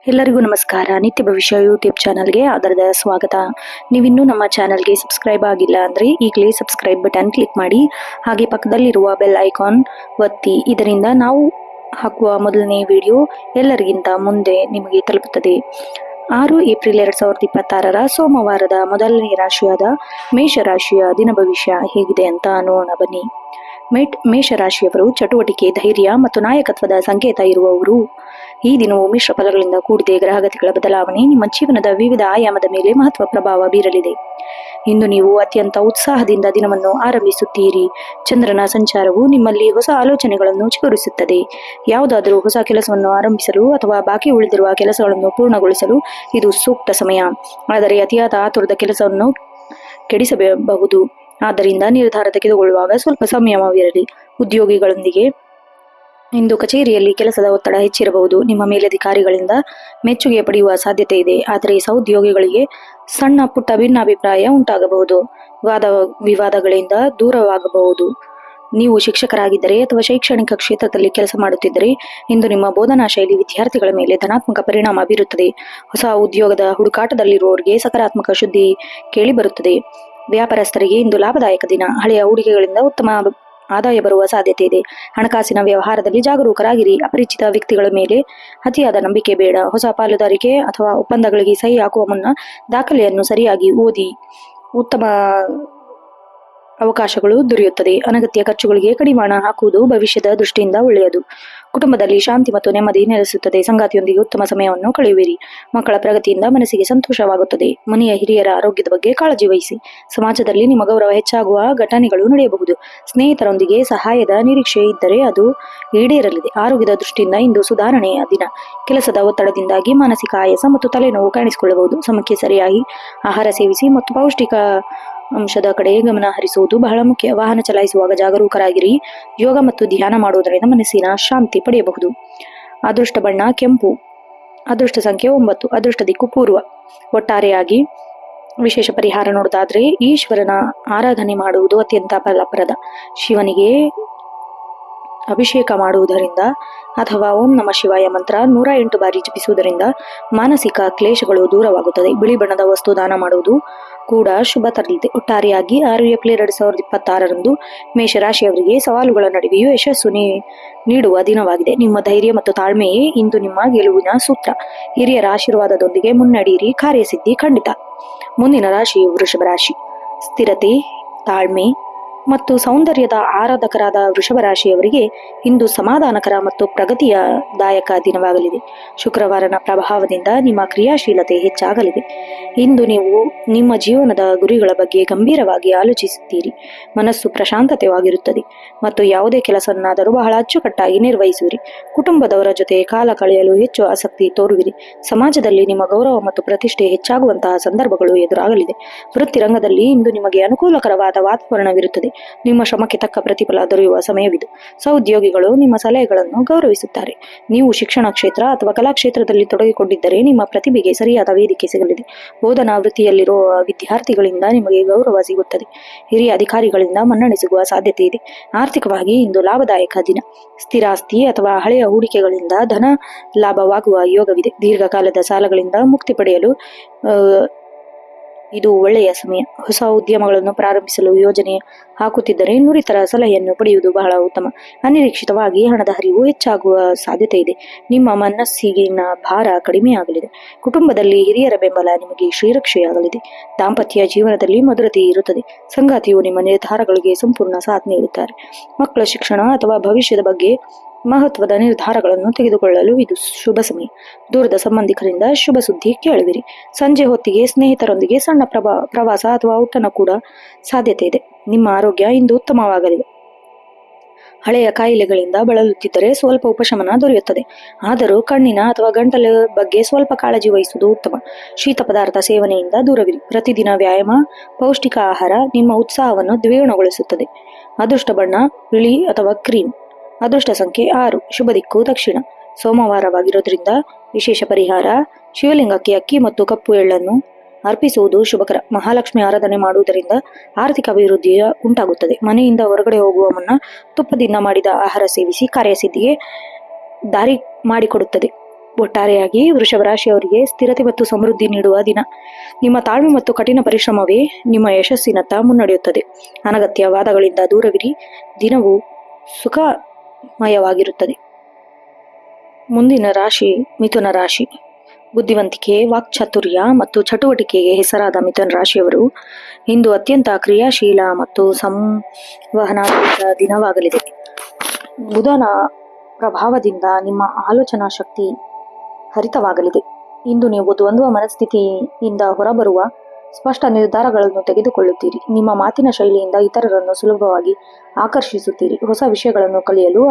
ಎಲ್ಲರಿಗೂ ನಮಸ್ಕಾರ. ನಿತ್ಯ ಭವಿಷ್ಯ ಯೂಟ್ಯೂಬ್ ಚಾನಲ್ಗೆ ಆಧಾರದ ಸ್ವಾಗತ. ನೀವಿನ್ನೂ ನಮ್ಮ ಚಾನಲ್ಗೆ ಸಬ್ಸ್ಕ್ರೈಬ್ ಆಗಿಲ್ಲ ಅಂದರೆ ಈಗಲೇ ಸಬ್ಸ್ಕ್ರೈಬ್ ಬಟನ್ ಕ್ಲಿಕ್ ಮಾಡಿ, ಹಾಗೆ ಪಕ್ಕದಲ್ಲಿರುವ ಬೆಲ್ ಐಕಾನ್ ಒತ್ತಿ. ಇದರಿಂದ ನಾವು ಹಾಕುವ ಮೊದಲನೇ ವಿಡಿಯೋ ಎಲ್ಲರಿಗಿಂತ ಮುಂದೆ ನಿಮಗೆ ತಲುಪುತ್ತದೆ. 6 ಏಪ್ರಿಲ್ 2026 ಸೋಮವಾರದ ಮೊದಲನೇ ರಾಶಿಯಾದ ಮೇಷರಾಶಿಯ ದಿನ ಭವಿಷ್ಯ ಹೇಗಿದೆ ಅಂತ ನೋಡೋಣ ಬನ್ನಿ. ಮೇಷರಾಶಿಯವರು ಚಟುವಟಿಕೆ, ಧೈರ್ಯ ಮತ್ತು ನಾಯಕತ್ವದ ಸಂಕೇತ ಇರುವವರು. ಈ ದಿನವು ಮಿಶ್ರ ಫಲಗಳಿಂದ ಕೂಡಿದೆ. ಗ್ರಹಗತಿಗಳ ಬದಲಾವಣೆ ನಿಮ್ಮ ಜೀವನದ ವಿವಿಧ ಆಯಾಮದ ಮೇಲೆ ಮಹತ್ವ ಪ್ರಭಾವ ಬೀರಲಿದೆ. ಇಂದು ನೀವು ಅತ್ಯಂತ ಉತ್ಸಾಹದಿಂದ ದಿನವನ್ನು ಆರಂಭಿಸುತ್ತೀರಿ. ಚಂದ್ರನ ಸಂಚಾರವು ನಿಮ್ಮಲ್ಲಿ ಹೊಸ ಆಲೋಚನೆಗಳನ್ನು ಚಿಗುರಿಸುತ್ತದೆ. ಯಾವುದಾದರೂ ಹೊಸ ಕೆಲಸವನ್ನು ಆರಂಭಿಸಲು ಅಥವಾ ಬಾಕಿ ಉಳಿದಿರುವ ಕೆಲಸಗಳನ್ನು ಪೂರ್ಣಗೊಳಿಸಲು ಇದು ಸೂಕ್ತ ಸಮಯ. ಆದರೆ ಅತಿಯಾದ ಆತುರದ ಕೆಲಸವನ್ನು ಕೆಡಿಸಬಹುದು. ಆದ್ದರಿಂದ ನಿರ್ಧಾರ ತೆಗೆದುಕೊಳ್ಳುವಾಗ ಸ್ವಲ್ಪ ಸಂಯಮವಿರಲಿ. ಉದ್ಯೋಗಿಗಳೊಂದಿಗೆ ಇಂದು ಕಚೇರಿಯಲ್ಲಿ ಕೆಲಸದ ಒತ್ತಡ ಹೆಚ್ಚಿರಬಹುದು. ನಿಮ್ಮ ಮೇಲಧಿಕಾರಿಗಳಿಂದ ಮೆಚ್ಚುಗೆ ಪಡೆಯುವ ಸಾಧ್ಯತೆ ಇದೆ. ಆದರೆ ಸಹೋದ್ಯೋಗಿಗಳಿಗೆ ಸಣ್ಣ ಪುಟ್ಟ ಭಿನ್ನಾಭಿಪ್ರಾಯ ಉಂಟಾಗಬಹುದು. ವಿವಾದಗಳಿಂದ ದೂರವಾಗಬಹುದು. ನೀವು ಶಿಕ್ಷಕರಾಗಿದ್ದರೆ ಅಥವಾ ಶೈಕ್ಷಣಿಕ ಕ್ಷೇತ್ರದಲ್ಲಿ ಕೆಲಸ ಮಾಡುತ್ತಿದ್ದರೆ ಇಂದು ನಿಮ್ಮ ಬೋಧನಾ ಶೈಲಿ ವಿದ್ಯಾರ್ಥಿಗಳ ಮೇಲೆ ಧನಾತ್ಮಕ ಪರಿಣಾಮ ಬೀರುತ್ತದೆ. ಹೊಸ ಉದ್ಯೋಗದ ಹುಡುಕಾಟದಲ್ಲಿರುವವರಿಗೆ ಸಕಾರಾತ್ಮಕ ಸುದ್ದಿ ಕೇಳಿಬರುತ್ತದೆ. ವ್ಯಾಪಾರಸ್ಥರಿಗೆ ಇಂದು ಲಾಭದಾಯಕ ದಿನ. ಹಳೆಯ ಹೂಡಿಕೆಗಳಿಂದ ಉತ್ತಮ ಆದಾಯ ಬರುವ ಸಾಧ್ಯತೆ ಇದೆ. ಹಣಕಾಸಿನ ವ್ಯವಹಾರದಲ್ಲಿ ಜಾಗರೂಕರಾಗಿರಿ. ಅಪರಿಚಿತ ವ್ಯಕ್ತಿಗಳ ಮೇಲೆ ಅತಿಯಾದ ನಂಬಿಕೆ ಬೇಡ. ಹೊಸ ಪಾಲುದಾರಿಕೆ ಅಥವಾ ಒಪ್ಪಂದಗಳಿಗೆ ಸಹಿ ಹಾಕುವ ಮುನ್ನ ದಾಖಲೆಯನ್ನು ಸರಿಯಾಗಿ ಓದಿ. ಉತ್ತಮ ಅವಕಾಶಗಳು ದೊರೆಯುತ್ತದೆ. ಅನಗತ್ಯ ಖರ್ಚುಗಳಿಗೆ ಕಡಿವಾಣ ಹಾಕುವುದು ಭವಿಷ್ಯದ ದೃಷ್ಟಿಯಿಂದ ಒಳ್ಳೆಯದು. ಕುಟುಂಬದಲ್ಲಿ ಶಾಂತಿ ಮತ್ತು ನೆಮ್ಮದಿ ನೆಲೆಸುತ್ತದೆ. ಸಂಗಾತಿಯೊಂದಿಗೆ ಉತ್ತಮ ಸಮಯವನ್ನು ಕಳೆಯುವಿರಿ. ಮಕ್ಕಳ ಪ್ರಗತಿಯಿಂದ ಮನಸ್ಸಿಗೆ ಸಂತೋಷವಾಗುತ್ತದೆ. ಮನೆಯ ಹಿರಿಯರ ಆರೋಗ್ಯದ ಬಗ್ಗೆ ಕಾಳಜಿ ವಹಿಸಿ. ಸಮಾಜದಲ್ಲಿ ನಿಮ್ಮ ಗೌರವ ಹೆಚ್ಚಾಗುವ ಘಟನೆಗಳು ನಡೆಯಬಹುದು. ಸ್ನೇಹಿತರೊಂದಿಗೆ ಸಹಾಯದ ನಿರೀಕ್ಷೆ ಇದ್ದರೆ ಅದು ಈಡೇರಲಿದೆ. ಆರೋಗ್ಯದ ದೃಷ್ಟಿಯಿಂದ ಇಂದು ಸುಧಾರಣೆಯ ದಿನ. ಕೆಲಸದ ಒತ್ತಡದಿಂದಾಗಿ ಮಾನಸಿಕ ಆಯಾಸ ಮತ್ತು ತಲೆನೋವು ಕಾಣಿಸಿಕೊಳ್ಳಬಹುದು. ಸಮಯಕ್ಕೆ ಸರಿಯಾಗಿ ಆಹಾರ ಸೇವಿಸಿ ಮತ್ತು ಪೌಷ್ಟಿಕ ಅಂಶದ ಕಡೆ ಗಮನ ಹರಿಸುವುದು ಬಹಳ ಮುಖ್ಯ. ವಾಹನ ಚಲಾಯಿಸುವಾಗ ಜಾಗರೂಕರಾಗಿರಿ. ಯೋಗ ಮತ್ತು ಧ್ಯಾನ ಮಾಡುವುದರಿಂದ ಮನಸ್ಸಿನ ಶಾಂತಿ ಪಡೆಯಬಹುದು. ಅದೃಷ್ಟ ಬಣ್ಣ ಕೆಂಪು. ಅದೃಷ್ಟ ಸಂಖ್ಯೆ 9. ಅದೃಷ್ಟ ದಿಕ್ಕು ಪೂರ್ವ. ಒಟ್ಟಾರೆಯಾಗಿ ವಿಶೇಷ ಪರಿಹಾರ ನೋಡೋದಾದ್ರೆ ಈಶ್ವರನ ಆರಾಧನೆ ಮಾಡುವುದು ಅತ್ಯಂತ ಫಲಪ್ರದ. ಶಿವನಿಗೆ ಅಭಿಷೇಕ ಮಾಡುವುದರಿಂದ ಅಥವಾ ಓಂ ನಮ ಶಿವಾಯ ಮಂತ್ರ 108 ಬಾರಿ ಜಪಿಸುವುದರಿಂದ ಮಾನಸಿಕ ಕ್ಲೇಶಗಳು ದೂರವಾಗುತ್ತದೆ. ಬಿಳಿ ಬಣ್ಣದ ವಸ್ತು ದಾನ ಮಾಡುವುದು ಕೂಡ ಶುಭ ತರಲಿದೆ. ಒಟ್ಟಾರೆಯಾಗಿ 6 ಏಪ್ರಿಲ್ 2026 ಮೇಷರಾಶಿಯವರಿಗೆ ಸವಾಲುಗಳ ನಡುವೆಯೂ ಯಶಸ್ಸು ನೀಡುವ ದಿನವಾಗಿದೆ. ನಿಮ್ಮ ಧೈರ್ಯ ಮತ್ತು ತಾಳ್ಮೆಯೇ ಇಂದು ನಿಮ್ಮ ಗೆಲುವಿನ ಸೂತ್ರ. ಹಿರಿಯರ ಆಶೀರ್ವಾದದೊಂದಿಗೆ ಮುನ್ನಡೆಯಿರಿ. ಕಾರ್ಯಸಿದ್ಧಿ ಖಂಡಿತ. ಮುಂದಿನ ರಾಶಿಯು ವೃಷಭ ರಾಶಿ. ಸ್ಥಿರತೆ, ತಾಳ್ಮೆ ಮತ್ತು ಸೌಂದರ್ಯದ ಆರಾಧಕರಾದ ವೃಷಭ ರಾಶಿಯವರಿಗೆ ಇಂದು ಸಮಾಧಾನಕರ ಮತ್ತು ಪ್ರಗತಿಯದಾಯಕ ದಿನವಾಗಲಿದೆ. ಶುಕ್ರವಾರನ ಪ್ರಭಾವದಿಂದ ನಿಮ್ಮ ಕ್ರಿಯಾಶೀಲತೆ ಹೆಚ್ಚಾಗಲಿದೆ. ಇಂದು ನೀವು ನಿಮ್ಮ ಜೀವನದ ಗುರಿಗಳ ಬಗ್ಗೆ ಗಂಭೀರವಾಗಿ ಆಲೋಚಿಸುತ್ತೀರಿ. ಮನಸ್ಸು ಪ್ರಶಾಂತತೆವಾಗಿರುತ್ತದೆ ಮತ್ತು ಯಾವುದೇ ಕೆಲಸವನ್ನಾದರೂ ಬಹಳ ಅಚ್ಚುಕಟ್ಟಾಗಿ ನಿರ್ವಹಿಸುವಿರಿ. ಕುಟುಂಬದವರ ಜೊತೆ ಕಾಲ ಕಳೆಯಲು ಹೆಚ್ಚು ಆಸಕ್ತಿ ತೋರುವಿರಿ. ಸಮಾಜದಲ್ಲಿ ನಿಮ್ಮ ಗೌರವ ಮತ್ತು ಪ್ರತಿಷ್ಠೆ ಹೆಚ್ಚಾಗುವಂತಹ ಸಂದರ್ಭಗಳು ಎದುರಾಗಲಿದೆ. ವೃತ್ತಿ ರಂಗದಲ್ಲಿ ಇಂದು ನಿಮಗೆ ಅನುಕೂಲಕರವಾದ ವಾತಾವರಣವಿರುತ್ತದೆ. ನಿಮ್ಮ ಶ್ರಮಕ್ಕೆ ತಕ್ಕ ಪ್ರತಿಫಲ ದೊರೆಯುವ ಸಮಯವಿದು. ಸಹೋದ್ಯೋಗಿಗಳು ನಿಮ್ಮ ಸಲಹೆಗಳನ್ನು ಗೌರವಿಸುತ್ತಾರೆ. ನೀವು ಶಿಕ್ಷಣ ಕ್ಷೇತ್ರ ಅಥವಾ ಕಲಾ ಕ್ಷೇತ್ರದಲ್ಲಿ ತೊಡಗಿಕೊಂಡಿದ್ದರೆ ನಿಮ್ಮ ಪ್ರತಿಭೆಗೆ ಸರಿಯಾದ ವೇದಿಕೆ ಸಿಗಲಿದೆ. ಬೋಧನಾ ವೃತ್ತಿಯಲ್ಲಿರುವ ವಿದ್ಯಾರ್ಥಿಗಳಿಂದ ನಿಮಗೆ ಗೌರವ ಸಿಗುತ್ತದೆ. ಹಿರಿಯ ಅಧಿಕಾರಿಗಳಿಂದ ಮನ್ನಣೆ ಸಿಗುವ ಸಾಧ್ಯತೆ ಇದೆ. ಆರ್ಥಿಕವಾಗಿ ಇಂದು ಲಾಭದಾಯಕ ದಿನ. ಸ್ಥಿರಾಸ್ತಿ ಅಥವಾ ಹಳೆಯ ಹೂಡಿಕೆಗಳಿಂದ ಧನ ಲಾಭವಾಗುವ ಯೋಗವಿದೆ. ದೀರ್ಘಕಾಲದ ಸಾಲಗಳಿಂದ ಮುಕ್ತಿ ಪಡೆಯಲು ಇದು ಒಳ್ಳೆಯ ಸಮಯ. ಹೊಸ ಉದ್ಯಮಗಳನ್ನು ಪ್ರಾರಂಭಿಸಲು ಯೋಜನೆ ಹಾಕುತ್ತಿದ್ದರೆ ನುರಿತರ ಸಲಹೆಯನ್ನು ಪಡೆಯುವುದು ಬಹಳ ಉತ್ತಮ. ಅನಿರೀಕ್ಷಿತವಾಗಿ ಹಣದ ಹರಿವು ಹೆಚ್ಚಾಗುವ ಸಾಧ್ಯತೆ ಇದೆ. ನಿಮ್ಮ ಮನಸ್ಸಿನ ಭಾರ ಕಡಿಮೆಯಾಗಲಿದೆ. ಕುಟುಂಬದಲ್ಲಿ ಹಿರಿಯರ ಬೆಂಬಲ ನಿಮಗೆ ಶ್ರೀರಕ್ಷೆಯಾಗಲಿದೆ. ದಾಂಪತ್ಯ ಜೀವನದಲ್ಲಿ ಮಧುರತೆ ಇರುತ್ತದೆ. ಸಂಗಾತಿಯು ನಿಮ್ಮ ನಿರ್ಧಾರಗಳಿಗೆ ಸಂಪೂರ್ಣ ಸಾಥ್ ನೀಡುತ್ತಾರೆ. ಮಕ್ಕಳ ಶಿಕ್ಷಣ ಅಥವಾ ಭವಿಷ್ಯದ ಬಗ್ಗೆ ಮಹತ್ವದ ನಿರ್ಧಾರಗಳನ್ನು ತೆಗೆದುಕೊಳ್ಳಲು ಇದು ಶುಭ ಸಮಯ. ದೂರದ ಸಂಬಂಧಿಕರಿಂದ ಶುಭ ಸುದ್ದಿ ಕೇಳುವಿರಿ. ಸಂಜೆ ಹೊತ್ತಿಗೆ ಸ್ನೇಹಿತರೊಂದಿಗೆ ಸಣ್ಣ ಪ್ರವಾಸ ಅಥವಾ ಔತಣ ಕೂಡ ಸಾಧ್ಯತೆ ಇದೆ. ನಿಮ್ಮ ಆರೋಗ್ಯ ಇಂದು ಉತ್ತಮವಾಗಲಿದೆ. ಹಳೆಯ ಕಾಯಿಲೆಗಳಿಂದ ಬಳಲುತ್ತಿದ್ದರೆ ಸ್ವಲ್ಪ ಉಪಶಮನ ದೊರೆಯುತ್ತದೆ. ಆದರೂ ಕಣ್ಣಿನ ಅಥವಾ ಗಂಟಲ ಬಗ್ಗೆ ಸ್ವಲ್ಪ ಕಾಳಜಿ ವಹಿಸುವುದು ಉತ್ತಮ. ಶೀತ ಪದಾರ್ಥ ಸೇವನೆಯಿಂದ ದೂರವಿರಿ. ಪ್ರತಿದಿನ ವ್ಯಾಯಾಮ, ಪೌಷ್ಟಿಕ ಆಹಾರ ನಿಮ್ಮ ಉತ್ಸಾಹವನ್ನು ದ್ವಿಗುಣಗೊಳಿಸುತ್ತದೆ. ಅದೃಷ್ಟ ಬಣ್ಣ ಬಿಳಿ ಅಥವಾ ಕ್ರೀಮ್. ಅದೃಷ್ಟ ಸಂಖ್ಯೆ 6. ಶುಭ ದಿಕ್ಕು ದಕ್ಷಿಣ. ಸೋಮವಾರವಾಗಿರೋದ್ರಿಂದ ವಿಶೇಷ ಪರಿಹಾರ ಶಿವಲಿಂಗಕ್ಕೆ ಅಕ್ಕಿ ಮತ್ತು ಕಪ್ಪು ಎಳ್ಳನ್ನು ಅರ್ಪಿಸುವುದು ಶುಭಕರ. ಮಹಾಲಕ್ಷ್ಮಿ ಆರಾಧನೆ ಮಾಡುವುದರಿಂದ ಆರ್ಥಿಕ ಅಭಿವೃದ್ಧಿ ಉಂಟಾಗುತ್ತದೆ. ಮನೆಯಿಂದ ಹೊರಗಡೆ ಹೋಗುವ ಮುನ್ನ ತುಪ್ಪದಿಂದ ಮಾಡಿದ ಆಹಾರ ಸೇವಿಸಿ ಕಾರ್ಯಸಿದ್ಧಿಗೆ ದಾರಿ ಮಾಡಿಕೊಡುತ್ತದೆ. ಒಟ್ಟಾರೆಯಾಗಿ ವೃಷಭ ರಾಶಿಯವರಿಗೆ ಸ್ಥಿರತೆ ಮತ್ತು ಸಮೃದ್ಧಿ ನೀಡುವ ದಿನ. ನಿಮ್ಮ ತಾಳ್ಮೆ ಮತ್ತು ಕಠಿಣ ಪರಿಶ್ರಮವೇ ನಿಮ್ಮ ಯಶಸ್ಸಿನತ್ತ ಮುನ್ನಡೆಯುತ್ತದೆ. ಅನಗತ್ಯ ವಾದಗಳಿಂದ ದೂರವಿರಿ. ದಿನವು ಸುಖಮಯವಾಗಿರುತ್ತದೆ. ಮುಂದಿನ ರಾಶಿ ಮಿಥುನ ರಾಶಿ. ಬುದ್ಧಿವಂತಿಕೆ, ವಾಕ್ಚಾತುರ್ಯ ಮತ್ತು ಚಟುವಟಿಕೆಗೆ ಹೆಸರಾದ ಮಿಥುನ ರಾಶಿಯವರು ಇಂದು ಅತ್ಯಂತ ಕ್ರಿಯಾಶೀಲ ಮತ್ತು ಸಂವಹನಾತ್ಮಕ ದಿನವಾಗಲಿದೆ. ಬುಧನ ಪ್ರಭಾವದಿಂದ ನಿಮ್ಮ ಆಲೋಚನಾ ಶಕ್ತಿ ಹರಿತವಾಗಲಿದೆ. ಇಂದು ನೀವು ದ್ವಂದ್ವ ಮನಸ್ಥಿತಿಯಿಂದ ಹೊರಬರುವ ಸ್ಪಷ್ಟ ನಿರ್ಧಾರಗಳನ್ನು ತೆಗೆದುಕೊಳ್ಳುತ್ತೀರಿ. ನಿಮ್ಮ ಮಾತಿನ ಶೈಲಿಯಿಂದ ಇತರರನ್ನು ಸುಲಭವಾಗಿ ಆಕರ್ಷಿಸುತ್ತೀರಿ. ಹೊಸ ವಿಷಯಗಳನ್ನು ಕಲಿಯಲು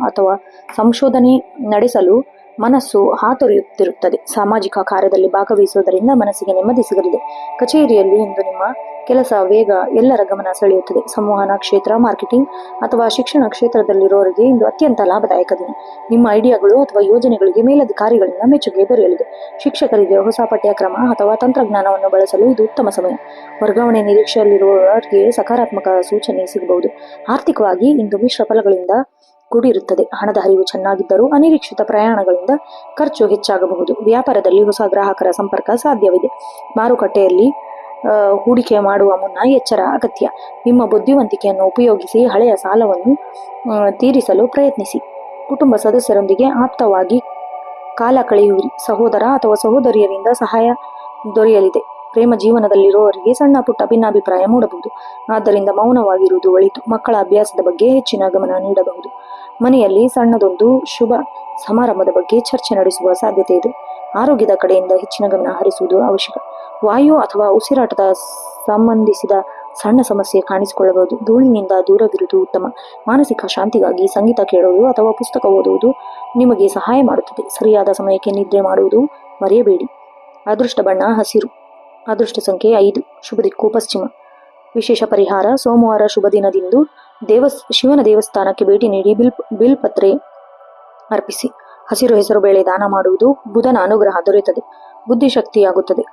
ಅಥವಾ ಸಂಶೋಧನೆ ನಡೆಸಲು ಮನಸ್ಸು ಹಾತೊರೆಯುತ್ತಿರುತ್ತದೆ. ಸಾಮಾಜಿಕ ಕಾರ್ಯದಲ್ಲಿ ಭಾಗವಹಿಸುವುದರಿಂದ ಮನಸ್ಸಿಗೆ ನೆಮ್ಮದಿ ಸಿಗಲಿದೆ. ಕಚೇರಿಯಲ್ಲಿ ಇಂದು ನಿಮ್ಮ ಕೆಲಸ ವೇಗ ಎಲ್ಲರ ಗಮನ ಸೆಳೆಯುತ್ತದೆ. ಸಂವಹನ ಕ್ಷೇತ್ರ, ಮಾರ್ಕೆಟಿಂಗ್ ಅಥವಾ ಶಿಕ್ಷಣ ಕ್ಷೇತ್ರದಲ್ಲಿರುವವರಿಗೆ ಇಂದು ಅತ್ಯಂತ ಲಾಭದಾಯಕ ದಿನ. ನಿಮ್ಮ ಐಡಿಯಾಗಳು ಅಥವಾ ಯೋಜನೆಗಳಿಗೆ ಮೇಲಧಿಕಾರಿಗಳಿಂದ ಮೆಚ್ಚುಗೆ ದೊರೆಯಲಿದೆ. ಶಿಕ್ಷಕರಿಗೆ ಹೊಸ ಪಠ್ಯಕ್ರಮ ಅಥವಾ ತಂತ್ರಜ್ಞಾನವನ್ನು ಬಳಸಲು ಇದು ಉತ್ತಮ ಸಮಯ. ವರ್ಗಾವಣೆ ನಿರೀಕ್ಷೆಯಲ್ಲಿರುವವರಿಗೆ ಸಕಾರಾತ್ಮಕ ಸೂಚನೆ ಸಿಗಬಹುದು. ಆರ್ಥಿಕವಾಗಿ ಇಂದು ಮಿಶ್ರ ಫಲಗಳಿಂದ ಕೂಡಿರುತ್ತದೆ. ಹಣದ ಹರಿವು ಚೆನ್ನಾಗಿದ್ದರೂ ಅನಿರೀಕ್ಷಿತ ಪ್ರಯಾಣಗಳಿಂದ ಖರ್ಚು ಹೆಚ್ಚಾಗಬಹುದು. ವ್ಯಾಪಾರದಲ್ಲಿ ಹೊಸ ಗ್ರಾಹಕರ ಸಂಪರ್ಕ ಸಾಧ್ಯವಿದೆ. ಮಾರುಕಟ್ಟೆಯಲ್ಲಿ ಹೂಡಿಕೆ ಮಾಡುವ ಮುನ್ನ ಎಚ್ಚರ ಅಗತ್ಯ. ನಿಮ್ಮ ಬುದ್ಧಿವಂತಿಕೆಯನ್ನು ಉಪಯೋಗಿಸಿ ಹಳೆಯ ಸಾಲವನ್ನು ತೀರಿಸಲು ಪ್ರಯತ್ನಿಸಿ. ಕುಟುಂಬ ಸದಸ್ಯರೊಂದಿಗೆ ಆಪ್ತವಾಗಿ ಕಾಲ ಕಳೆಯುವಿರಿ. ಸಹೋದರ ಅಥವಾ ಸಹೋದರಿಯರಿಂದ ಸಹಾಯ ದೊರೆಯಲಿದೆ. ಪ್ರೇಮ ಜೀವನದಲ್ಲಿರುವವರಿಗೆ ಸಣ್ಣ ಪುಟ್ಟ ಭಿನ್ನಾಭಿಪ್ರಾಯ ಮೂಡಬಹುದು. ಆದ್ದರಿಂದ ಮೌನವಾಗಿರುವುದು ಒಳಿತು. ಮಕ್ಕಳ ಅಭ್ಯಾಸದ ಬಗ್ಗೆ ಹೆಚ್ಚಿನ ಗಮನ ನೀಡಬಹುದು. ಮನೆಯಲ್ಲಿ ಸಣ್ಣದೊಂದು ಶುಭ ಸಮಾರಂಭದ ಬಗ್ಗೆ ಚರ್ಚೆ ನಡೆಸುವ ಸಾಧ್ಯತೆ ಇದೆ. ಆರೋಗ್ಯದ ಕಡೆಯಿಂದ ಹೆಚ್ಚಿನ ಗಮನ ಹರಿಸುವುದು ಅವಶ್ಯಕ. ವಾಯು ಅಥವಾ ಉಸಿರಾಟದ ಸಂಬಂಧಿಸಿದ ಸಣ್ಣ ಸಮಸ್ಯೆ ಕಾಣಿಸಿಕೊಳ್ಳಬಹುದು. ಧೂಳಿನಿಂದ ದೂರವಿರುವುದು ಉತ್ತಮ. ಮಾನಸಿಕ ಶಾಂತಿಗಾಗಿ ಸಂಗೀತ ಕೇಳುವುದು ಅಥವಾ ಪುಸ್ತಕ ಓದುವುದು ನಿಮಗೆ ಸಹಾಯ ಮಾಡುತ್ತದೆ. ಸರಿಯಾದ ಸಮಯಕ್ಕೆ ನಿದ್ರೆ ಮಾಡುವುದು ಮರೆಯಬೇಡಿ. ಅದೃಷ್ಟ ಬಣ್ಣ ಹಸಿರು. ಅದೃಷ್ಟ ಸಂಖ್ಯೆ 5. ಶುಭ ದಿಕ್ಕು ಪಶ್ಚಿಮ. ವಿಶೇಷ ಪರಿಹಾರ: ಸೋಮವಾರ ಶುಭ ದಿನದಂದು ಶಿವನ ದೇವಸ್ಥಾನಕ್ಕೆ ಭೇಟಿ ನೀಡಿ ಬಿಲ್ಪತ್ರೆ ಅರ್ಪಿಸಿ. ಹಸಿರು ಹೆಸರು ಬೇಳೆ ದಾನ ಮಾಡುವುದು ಬುಧನ ಅನುಗ್ರಹ ದೊರೆಯುತ್ತದೆ. ಬುದ್ಧಿಶಕ್ತಿಯಾಗುತ್ತದೆ.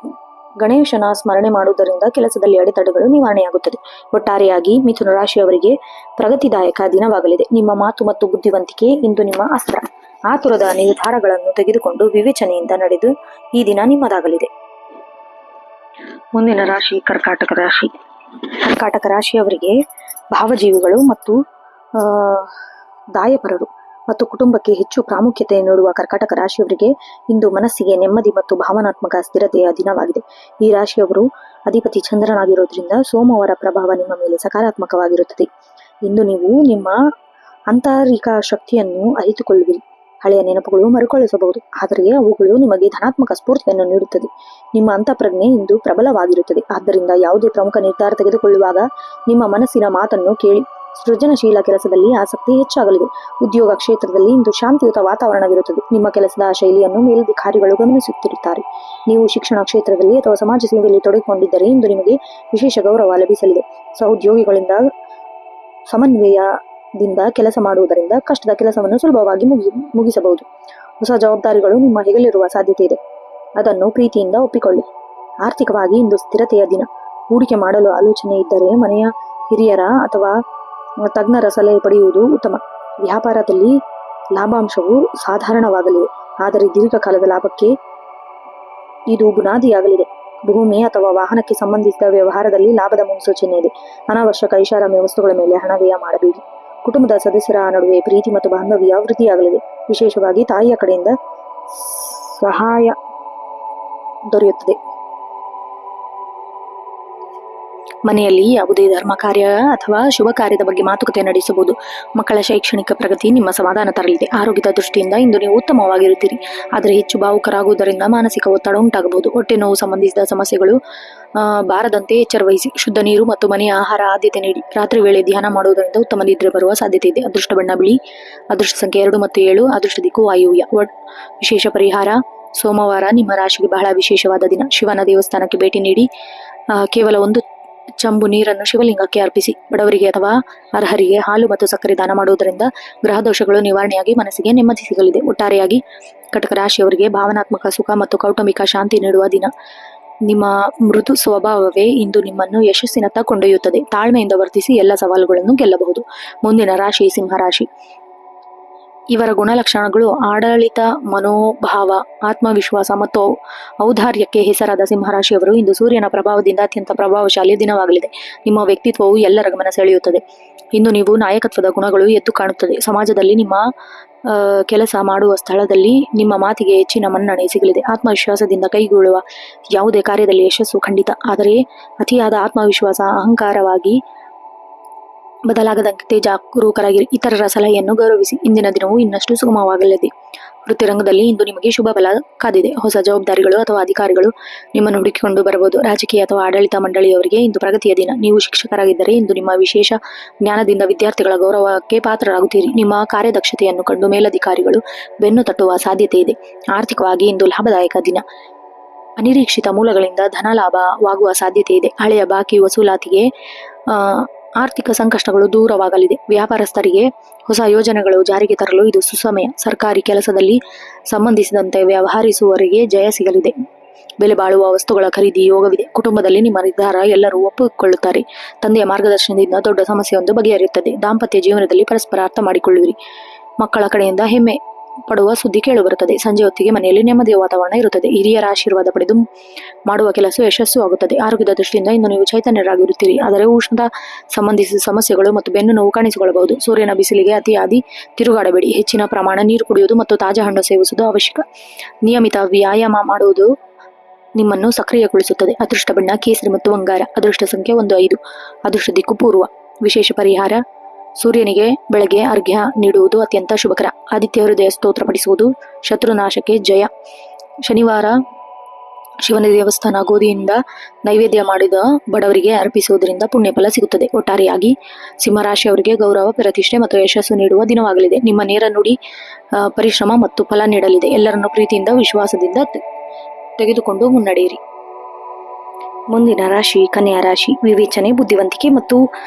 ಗಣೇಶನ ಸ್ಮರಣೆ ಮಾಡುವುದರಿಂದ ಕೆಲಸದಲ್ಲಿ ಅಡೆತಡೆಗಳು ನಿವಾರಣೆಯಾಗುತ್ತದೆ. ಒಟ್ಟಾರೆಯಾಗಿ ಮಿಥುನ ರಾಶಿಯವರಿಗೆ ಪ್ರಗತಿದಾಯಕ ದಿನವಾಗಲಿದೆ. ನಿಮ್ಮ ಮಾತು ಮತ್ತು ಬುದ್ಧಿವಂತಿಕೆ ಇಂದು ನಿಮ್ಮ ಅಸ್ತ್ರ. ಆತುರದ ನಿರ್ಧಾರಗಳನ್ನು ತೆಗೆದುಕೊಂಡು ವಿವೇಚನೆಯಿಂದ ನಡೆದು ಈ ದಿನ ನಿಮ್ಮದಾಗಲಿದೆ. ಮುಂದಿನ ರಾಶಿ ಕರ್ಕಾಟಕ ರಾಶಿ. ಕರ್ಕಾಟಕ ರಾಶಿಯವರಿಗೆ ಭಾವಜೀವಿಗಳು ಮತ್ತು ದಾಯಪರರು ಮತ್ತು ಕುಟುಂಬಕ್ಕೆ ಹೆಚ್ಚು ಪ್ರಾಮುಖ್ಯತೆ ನೀಡುವ ಕರ್ಕಾಟಕ ರಾಶಿಯವರಿಗೆ ಇಂದು ಮನಸ್ಸಿಗೆ ನೆಮ್ಮದಿ ಮತ್ತು ಭಾವನಾತ್ಮಕ ಸ್ಥಿರತೆಯ ದಿನವಾಗಿದೆ. ಈ ರಾಶಿಯವರು ಅಧಿಪತಿ ಚಂದ್ರನಾಗಿರೋದ್ರಿಂದ ಸೋಮವಾರ ಪ್ರಭಾವ ನಿಮ್ಮ ಮೇಲೆ ಸಕಾರಾತ್ಮಕವಾಗಿರುತ್ತದೆ. ಇಂದು ನೀವು ನಿಮ್ಮ ಆಂತರಿಕ ಶಕ್ತಿಯನ್ನು ಅರಿತುಕೊಳ್ಳುವಿರಿ. ಹಳೆಯ ನೆನಪುಗಳು ಮರುಕಳಿಸಬಹುದು, ಆದರೆ ಅವುಗಳು ನಿಮಗೆ ಧನಾತ್ಮಕ ಸ್ಫೂರ್ತಿಯನ್ನು ನೀಡುತ್ತದೆ. ನಿಮ್ಮ ಅಂತಃಪ್ರಜ್ಞೆ ಇಂದು ಪ್ರಬಲವಾಗಿರುತ್ತದೆ. ಆದ್ದರಿಂದ ಯಾವುದೇ ಪ್ರಮುಖ ನಿರ್ಧಾರ ತೆಗೆದುಕೊಳ್ಳುವಾಗ ನಿಮ್ಮ ಮನಸ್ಸಿನ ಮಾತನ್ನು ಕೇಳಿ. ಸೃಜನಶೀಲ ಕೆಲಸದಲ್ಲಿ ಆಸಕ್ತಿ ಹೆಚ್ಚಾಗಲಿದೆ. ಉದ್ಯೋಗ ಕ್ಷೇತ್ರದಲ್ಲಿ ಇಂದು ಶಾಂತಿಯುತ ವಾತಾವರಣವಿರುತ್ತದೆ. ನಿಮ್ಮ ಕೆಲಸದ ಶೈಲಿಯನ್ನು ಮೇಲಧಿಕಾರಿಗಳು ಗಮನಿಸುತ್ತಿರುತ್ತಾರೆ. ನೀವು ಶಿಕ್ಷಣ ಕ್ಷೇತ್ರದಲ್ಲಿ ಅಥವಾ ಸಮಾಜ ಸೇವೆಯಲ್ಲಿ ತೊಡಗಿಕೊಂಡಿದ್ದರೆ ಇಂದು ನಿಮಗೆ ವಿಶೇಷ ಗೌರವ ಲಭಿಸಲಿದೆ. ಸಹೋದ್ಯೋಗಿಗಳಿಂದ ಸಮನ್ವಯದಿಂದ ಕೆಲಸ ಮಾಡುವುದರಿಂದ ಕಷ್ಟದ ಕೆಲಸವನ್ನು ಸುಲಭವಾಗಿ ಮುಗಿಸಬಹುದು. ಹೊಸ ಜವಾಬ್ದಾರಿಗಳು ನಿಮ್ಮ ಹೆಗಲಿರುವ ಸಾಧ್ಯತೆ ಇದೆ. ಅದನ್ನು ಪ್ರೀತಿಯಿಂದ ಒಪ್ಪಿಕೊಳ್ಳಿ. ಆರ್ಥಿಕವಾಗಿ ಇಂದು ಸ್ಥಿರತೆಯ ದಿನ. ಹೂಡಿಕೆ ಮಾಡಲು ಆಲೋಚನೆ ಇದ್ದರೆ ಮನೆಯ ಹಿರಿಯರ ಅಥವಾ ತಜ್ಞರ ಸಲಹೆ ಪಡೆಯುವುದು ಉತ್ತಮ. ವ್ಯಾಪಾರದಲ್ಲಿ ಲಾಭಾಂಶವು ಸಾಧಾರಣವಾಗಲಿದೆ, ಆದರೆ ದೀರ್ಘಕಾಲದ ಲಾಭಕ್ಕೆ ಇದು ಬುನಾದಿಯಾಗಲಿದೆ. ಭೂಮಿ ಅಥವಾ ವಾಹನಕ್ಕೆ ಸಂಬಂಧಿಸಿದ ವ್ಯವಹಾರದಲ್ಲಿ ಲಾಭದ ಮುನ್ಸೂಚನೆ ಇದೆ. ಅನಾವಶ್ಯಕ ಐಷಾರಾಮಿ ವಸ್ತುಗಳ ಮೇಲೆ ಹಣ ವ್ಯಯ ಮಾಡಬೇಡಿ. ಕುಟುಂಬದ ಸದಸ್ಯರ ನಡುವೆ ಪ್ರೀತಿ ಮತ್ತು ಬಾಂಧವ್ಯ ವೃದ್ಧಿಯಾಗಲಿದೆ. ವಿಶೇಷವಾಗಿ ತಾಯಿಯ ಕಡೆಯಿಂದ ಸಹಾಯ ದೊರೆಯುತ್ತದೆ. ಮನೆಯಲ್ಲಿ ಯಾವುದೇ ಧರ್ಮ ಕಾರ್ಯ ಅಥವಾ ಶುಭ ಕಾರ್ಯದ ಬಗ್ಗೆ ಮಾತುಕತೆ ನಡೆಸಬಹುದು. ಮಕ್ಕಳ ಶೈಕ್ಷಣಿಕ ಪ್ರಗತಿ ನಿಮ್ಮ ಸಮಾಧಾನ ತರಲಿದೆ. ಆರೋಗ್ಯದ ದೃಷ್ಟಿಯಿಂದ ಇಂದು ನೀವು ಉತ್ತಮವಾಗಿರುತ್ತೀರಿ, ಆದರೆ ಹೆಚ್ಚು ಭಾವುಕರಾಗುವುದರಿಂದ ಮಾನಸಿಕ ಒತ್ತಡ ಉಂಟಾಗಬಹುದು. ಹೊಟ್ಟೆ ನೋವು ಸಂಬಂಧಿಸಿದ ಸಮಸ್ಯೆಗಳು ಬಾರದಂತೆ ಎಚ್ಚರವಹಿಸಿ. ಶುದ್ಧ ನೀರು ಮತ್ತು ಮನೆಯ ಆಹಾರ ಆದ್ಯತೆ ನೀಡಿ. ರಾತ್ರಿ ವೇಳೆ ಧ್ಯಾನ ಮಾಡುವುದರಿಂದ ಉತ್ತಮ ನಿದ್ರೆ ಬರುವ ಸಾಧ್ಯತೆ ಇದೆ. ಅದೃಷ್ಟ ಬಣ್ಣ ಬಿಳಿ. ಅದೃಷ್ಟ ಸಂಖ್ಯೆ 2 ಮತ್ತು 7. ಅದೃಷ್ಟ ದಿಕ್ಕು ವಾಯುವ್ಯ. ವಿಶೇಷ ಪರಿಹಾರ: ಸೋಮವಾರ ನಿಮ್ಮ ರಾಶಿಗೆ ಬಹಳ ವಿಶೇಷವಾದ ದಿನ. ಶಿವನ ದೇವಸ್ಥಾನಕ್ಕೆ ಭೇಟಿ ನೀಡಿ ಕೇವಲ 1 ಚಂಬು ನೀರನ್ನು ಶಿವಲಿಂಗಕ್ಕೆ ಅರ್ಪಿಸಿ. ಬಡವರಿಗೆ ಅಥವಾ ಅರ್ಹರಿಗೆ ಹಾಲು ಮತ್ತು ಸಕ್ಕರೆ ದಾನ ಮಾಡುವುದರಿಂದ ಗ್ರಹ ದೋಷಗಳು ನಿವಾರಣೆಯಾಗಿ ಮನಸ್ಸಿಗೆ ನೆಮ್ಮದಿ ಸಿಗಲಿದೆ. ಒಟ್ಟಾರೆಯಾಗಿ ಕಟಕ ರಾಶಿಯವರಿಗೆ ಭಾವನಾತ್ಮಕ ಸುಖ ಮತ್ತು ಕೌಟುಂಬಿಕ ಶಾಂತಿ ನೀಡುವ ದಿನ. ನಿಮ್ಮ ಮೃದು ಸ್ವಭಾವವೇ ಇಂದು ನಿಮ್ಮನ್ನು ಯಶಸ್ಸಿನತ್ತ ಕೊಂಡೊಯ್ಯುತ್ತದೆ. ತಾಳ್ಮೆಯಿಂದ ವರ್ತಿಸಿ ಎಲ್ಲ ಸವಾಲುಗಳನ್ನು ಗೆಲ್ಲಬಹುದು. ಮುಂದಿನ ರಾಶಿ ಸಿಂಹರಾಶಿ. ಇವರ ಗುಣಲಕ್ಷಣಗಳು ಆಡಳಿತ ಮನೋಭಾವ, ಆತ್ಮವಿಶ್ವಾಸ ಮತ್ತು ಔದಾರ್ಯಕ್ಕೆ ಹೆಸರಾದ ಸಿಂಹರಾಶಿಯವರು ಇಂದು ಸೂರ್ಯನ ಪ್ರಭಾವದಿಂದ ಅತ್ಯಂತ ಪ್ರಭಾವಶಾಲಿ ದಿನವಾಗಲಿದೆ. ನಿಮ್ಮ ವ್ಯಕ್ತಿತ್ವವು ಎಲ್ಲರ ಗಮನ ಸೆಳೆಯುತ್ತದೆ. ಇಂದು ನೀವು ನಾಯಕತ್ವದ ಗುಣಗಳು ಎದ್ದು ಕಾಣುತ್ತದೆ. ಸಮಾಜದಲ್ಲಿ ನಿಮ್ಮ ಕೆಲಸ ಮಾಡುವ ಸ್ಥಳದಲ್ಲಿ ನಿಮ್ಮ ಮಾತಿಗೆ ಹೆಚ್ಚಿನ ಮನ್ನಣೆ ಸಿಗಲಿದೆ. ಆತ್ಮವಿಶ್ವಾಸದಿಂದ ಕೈಗೊಳ್ಳುವ ಯಾವುದೇ ಕಾರ್ಯದಲ್ಲಿ ಯಶಸ್ಸು ಖಂಡಿತ. ಆದರೆ ಅತಿಯಾದ ಆತ್ಮವಿಶ್ವಾಸ ಅಹಂಕಾರವಾಗಿ ಬದಲಾಗದಂತೆ ಜಾಗರೂಕರಾಗಿರಿ. ಇತರರ ಸಲಹೆಯನ್ನು ಗೌರವಿಸಿ. ಇಂದಿನ ದಿನವು ಇನ್ನಷ್ಟು ಸುಗಮವಾಗಲಿದೆ. ವೃತ್ತಿರಂಗದಲ್ಲಿ ಇಂದು ನಿಮಗೆ ಶುಭ ಫಲ ಕಾದಿದೆ. ಹೊಸ ಜವಾಬ್ದಾರಿಗಳು ಅಥವಾ ಅಧಿಕಾರಿಗಳು ನಿಮ್ಮನ್ನು ಹುಡುಕಿಕೊಂಡು ಬರಬಹುದು. ರಾಜಕೀಯ ಅಥವಾ ಆಡಳಿತ ಮಂಡಳಿಯವರಿಗೆ ಇಂದು ಪ್ರಗತಿಯ ದಿನ. ನೀವು ಶಿಕ್ಷಕರಾಗಿದ್ದರೆ ಇಂದು ನಿಮ್ಮ ವಿಶೇಷ ಜ್ಞಾನದಿಂದ ವಿದ್ಯಾರ್ಥಿಗಳ ಗೌರವಕ್ಕೆ ಪಾತ್ರರಾಗುತ್ತೀರಿ. ನಿಮ್ಮ ಕಾರ್ಯದಕ್ಷತೆಯನ್ನು ಕಂಡು ಮೇಲಧಿಕಾರಿಗಳು ಬೆನ್ನು ತಟ್ಟುವ ಸಾಧ್ಯತೆ ಇದೆ. ಆರ್ಥಿಕವಾಗಿ ಇಂದು ಲಾಭದಾಯಕ ದಿನ. ಅನಿರೀಕ್ಷಿತ ಮೂಲಗಳಿಂದ ಧನ ಲಾಭವಾಗುವ ಸಾಧ್ಯತೆ ಇದೆ. ಹಳೆಯ ಬಾಕಿ ವಸೂಲಾತಿಗೆ ಆರ್ಥಿಕ ಸಂಕಷ್ಟಗಳು ದೂರವಾಗಲಿದೆ. ವ್ಯಾಪಾರಸ್ಥರಿಗೆ ಹೊಸ ಯೋಜನೆಗಳು ಜಾರಿಗೆ ತರಲು ಇದು ಸುಸಮಯ. ಸರ್ಕಾರಿ ಕೆಲಸದಲ್ಲಿ ಸಂಬಂಧಿಸಿದಂತೆ ವ್ಯವಹರಿಸುವವರಿಗೆ ಜಯ ಸಿಗಲಿದೆ. ಬೆಲೆ ಬಾಳುವ ವಸ್ತುಗಳ ಖರೀದಿ ಯೋಗವಿದೆ. ಕುಟುಂಬದಲ್ಲಿ ನಿಮ್ಮ ನಿರ್ಧಾರ ಎಲ್ಲರೂ ಒಪ್ಪಿಕೊಳ್ಳುತ್ತಾರೆ. ತಂದೆಯ ಮಾರ್ಗದರ್ಶನದಿಂದ ದೊಡ್ಡ ಸಮಸ್ಯೆಯೊಂದು ಬಗೆಹರಿಯುತ್ತದೆ. ದಾಂಪತ್ಯ ಜೀವನದಲ್ಲಿ ಪರಸ್ಪರ ಅರ್ಥ ಮಾಡಿಕೊಳ್ಳುವಿರಿ. ಮಕ್ಕಳ ಕಡೆಯಿಂದ ಹೆಮ್ಮೆ ಪಡುವ ಸುದ್ದಿ ಕೇಳುಬರುತ್ತದೆ. ಸಂಜೆ ಹೊತ್ತಿಗೆ ಮನೆಯಲ್ಲಿ ನೆಮ್ಮದಿಯ ವಾತಾವರಣ ಇರುತ್ತದೆ. ಹಿರಿಯರ ಆಶೀರ್ವಾದ ಪಡೆದು ಮಾಡುವ ಕೆಲಸ ಯಶಸ್ಸು ಆಗುತ್ತದೆ. ಆರೋಗ್ಯದ ದೃಷ್ಟಿಯಿಂದ ಇಂದು ನೀವು ಚೈತನ್ಯರಾಗಿರುತ್ತೀರಿ. ಆದರೆ ಉಷ್ಣದ ಸಂಬಂಧಿಸಿದ ಸಮಸ್ಯೆಗಳು ಮತ್ತು ಬೆನ್ನು ನೋವು ಕಾಣಿಸಿಕೊಳ್ಳಬಹುದು. ಸೂರ್ಯನ ಬಿಸಿಲಿಗೆ ಅತಿಯಾಗಿ ತಿರುಗಾಡಬೇಡಿ. ಹೆಚ್ಚಿನ ಪ್ರಮಾಣ ನೀರು ಕುಡಿಯುವುದು ಮತ್ತು ತಾಜಾ ಹಣ್ಣು ಸೇವಿಸುವುದು ಅವಶ್ಯಕ. ನಿಯಮಿತ ವ್ಯಾಯಾಮ ಮಾಡುವುದು ನಿಮ್ಮನ್ನು ಸಕ್ರಿಯಗೊಳಿಸುತ್ತದೆ. ಅದೃಷ್ಟ ಬಣ್ಣ ಕೇಸರಿ ಮತ್ತು ಬಂಗಾರ. ಅದೃಷ್ಟ ಸಂಖ್ಯೆ 15. ಅದೃಷ್ಟ ದಿಕ್ಕು ಪೂರ್ವ. ವಿಶೇಷ ಪರಿಹಾರ: ಸೂರ್ಯನಿಗೆ ಬೆಳಗ್ಗೆ ಅರ್ಘ್ಯ ನೀಡುವುದು ಅತ್ಯಂತ ಶುಭಕರ. ಆದಿತ್ಯ ಹೃದಯ ಸ್ತೋತ್ರ ಪಠಿಸುವುದು ಶತ್ರುನಾಶಕ್ಕೆ ಜಯ. ಶನಿವಾರ ಶಿವನ ದೇವಸ್ಥಾನ ಗೋಧಿಯಿಂದ ನೈವೇದ್ಯ ಮಾಡಿದ ಬಡವರಿಗೆ ಅರ್ಪಿಸುವುದರಿಂದ ಪುಣ್ಯ ಫಲ ಸಿಗುತ್ತದೆ. ಒಟ್ಟಾರೆಯಾಗಿ ಸಿಂಹರಾಶಿಯವರಿಗೆ ಗೌರವ, ಪ್ರತಿಷ್ಠೆ ಮತ್ತು ಯಶಸ್ಸು ನೀಡುವ ದಿನವಾಗಲಿದೆ. ನಿಮ್ಮ ನೇರ ನುಡಿ ಪರಿಶ್ರಮ ಮತ್ತು ಫಲ ನೀಡಲಿದೆ. ಎಲ್ಲರನ್ನು ಪ್ರೀತಿಯಿಂದ ವಿಶ್ವಾಸದಿಂದ ತೆಗೆದುಕೊಂಡು ಮುನ್ನಡೆಯಿರಿ. ಮುಂದಿನ ರಾಶಿ ಕನ್ಯಾ ರಾಶಿ. ವಿವೇಚನೆ, ಬುದ್ಧಿವಂತಿಕೆ ಮತ್ತು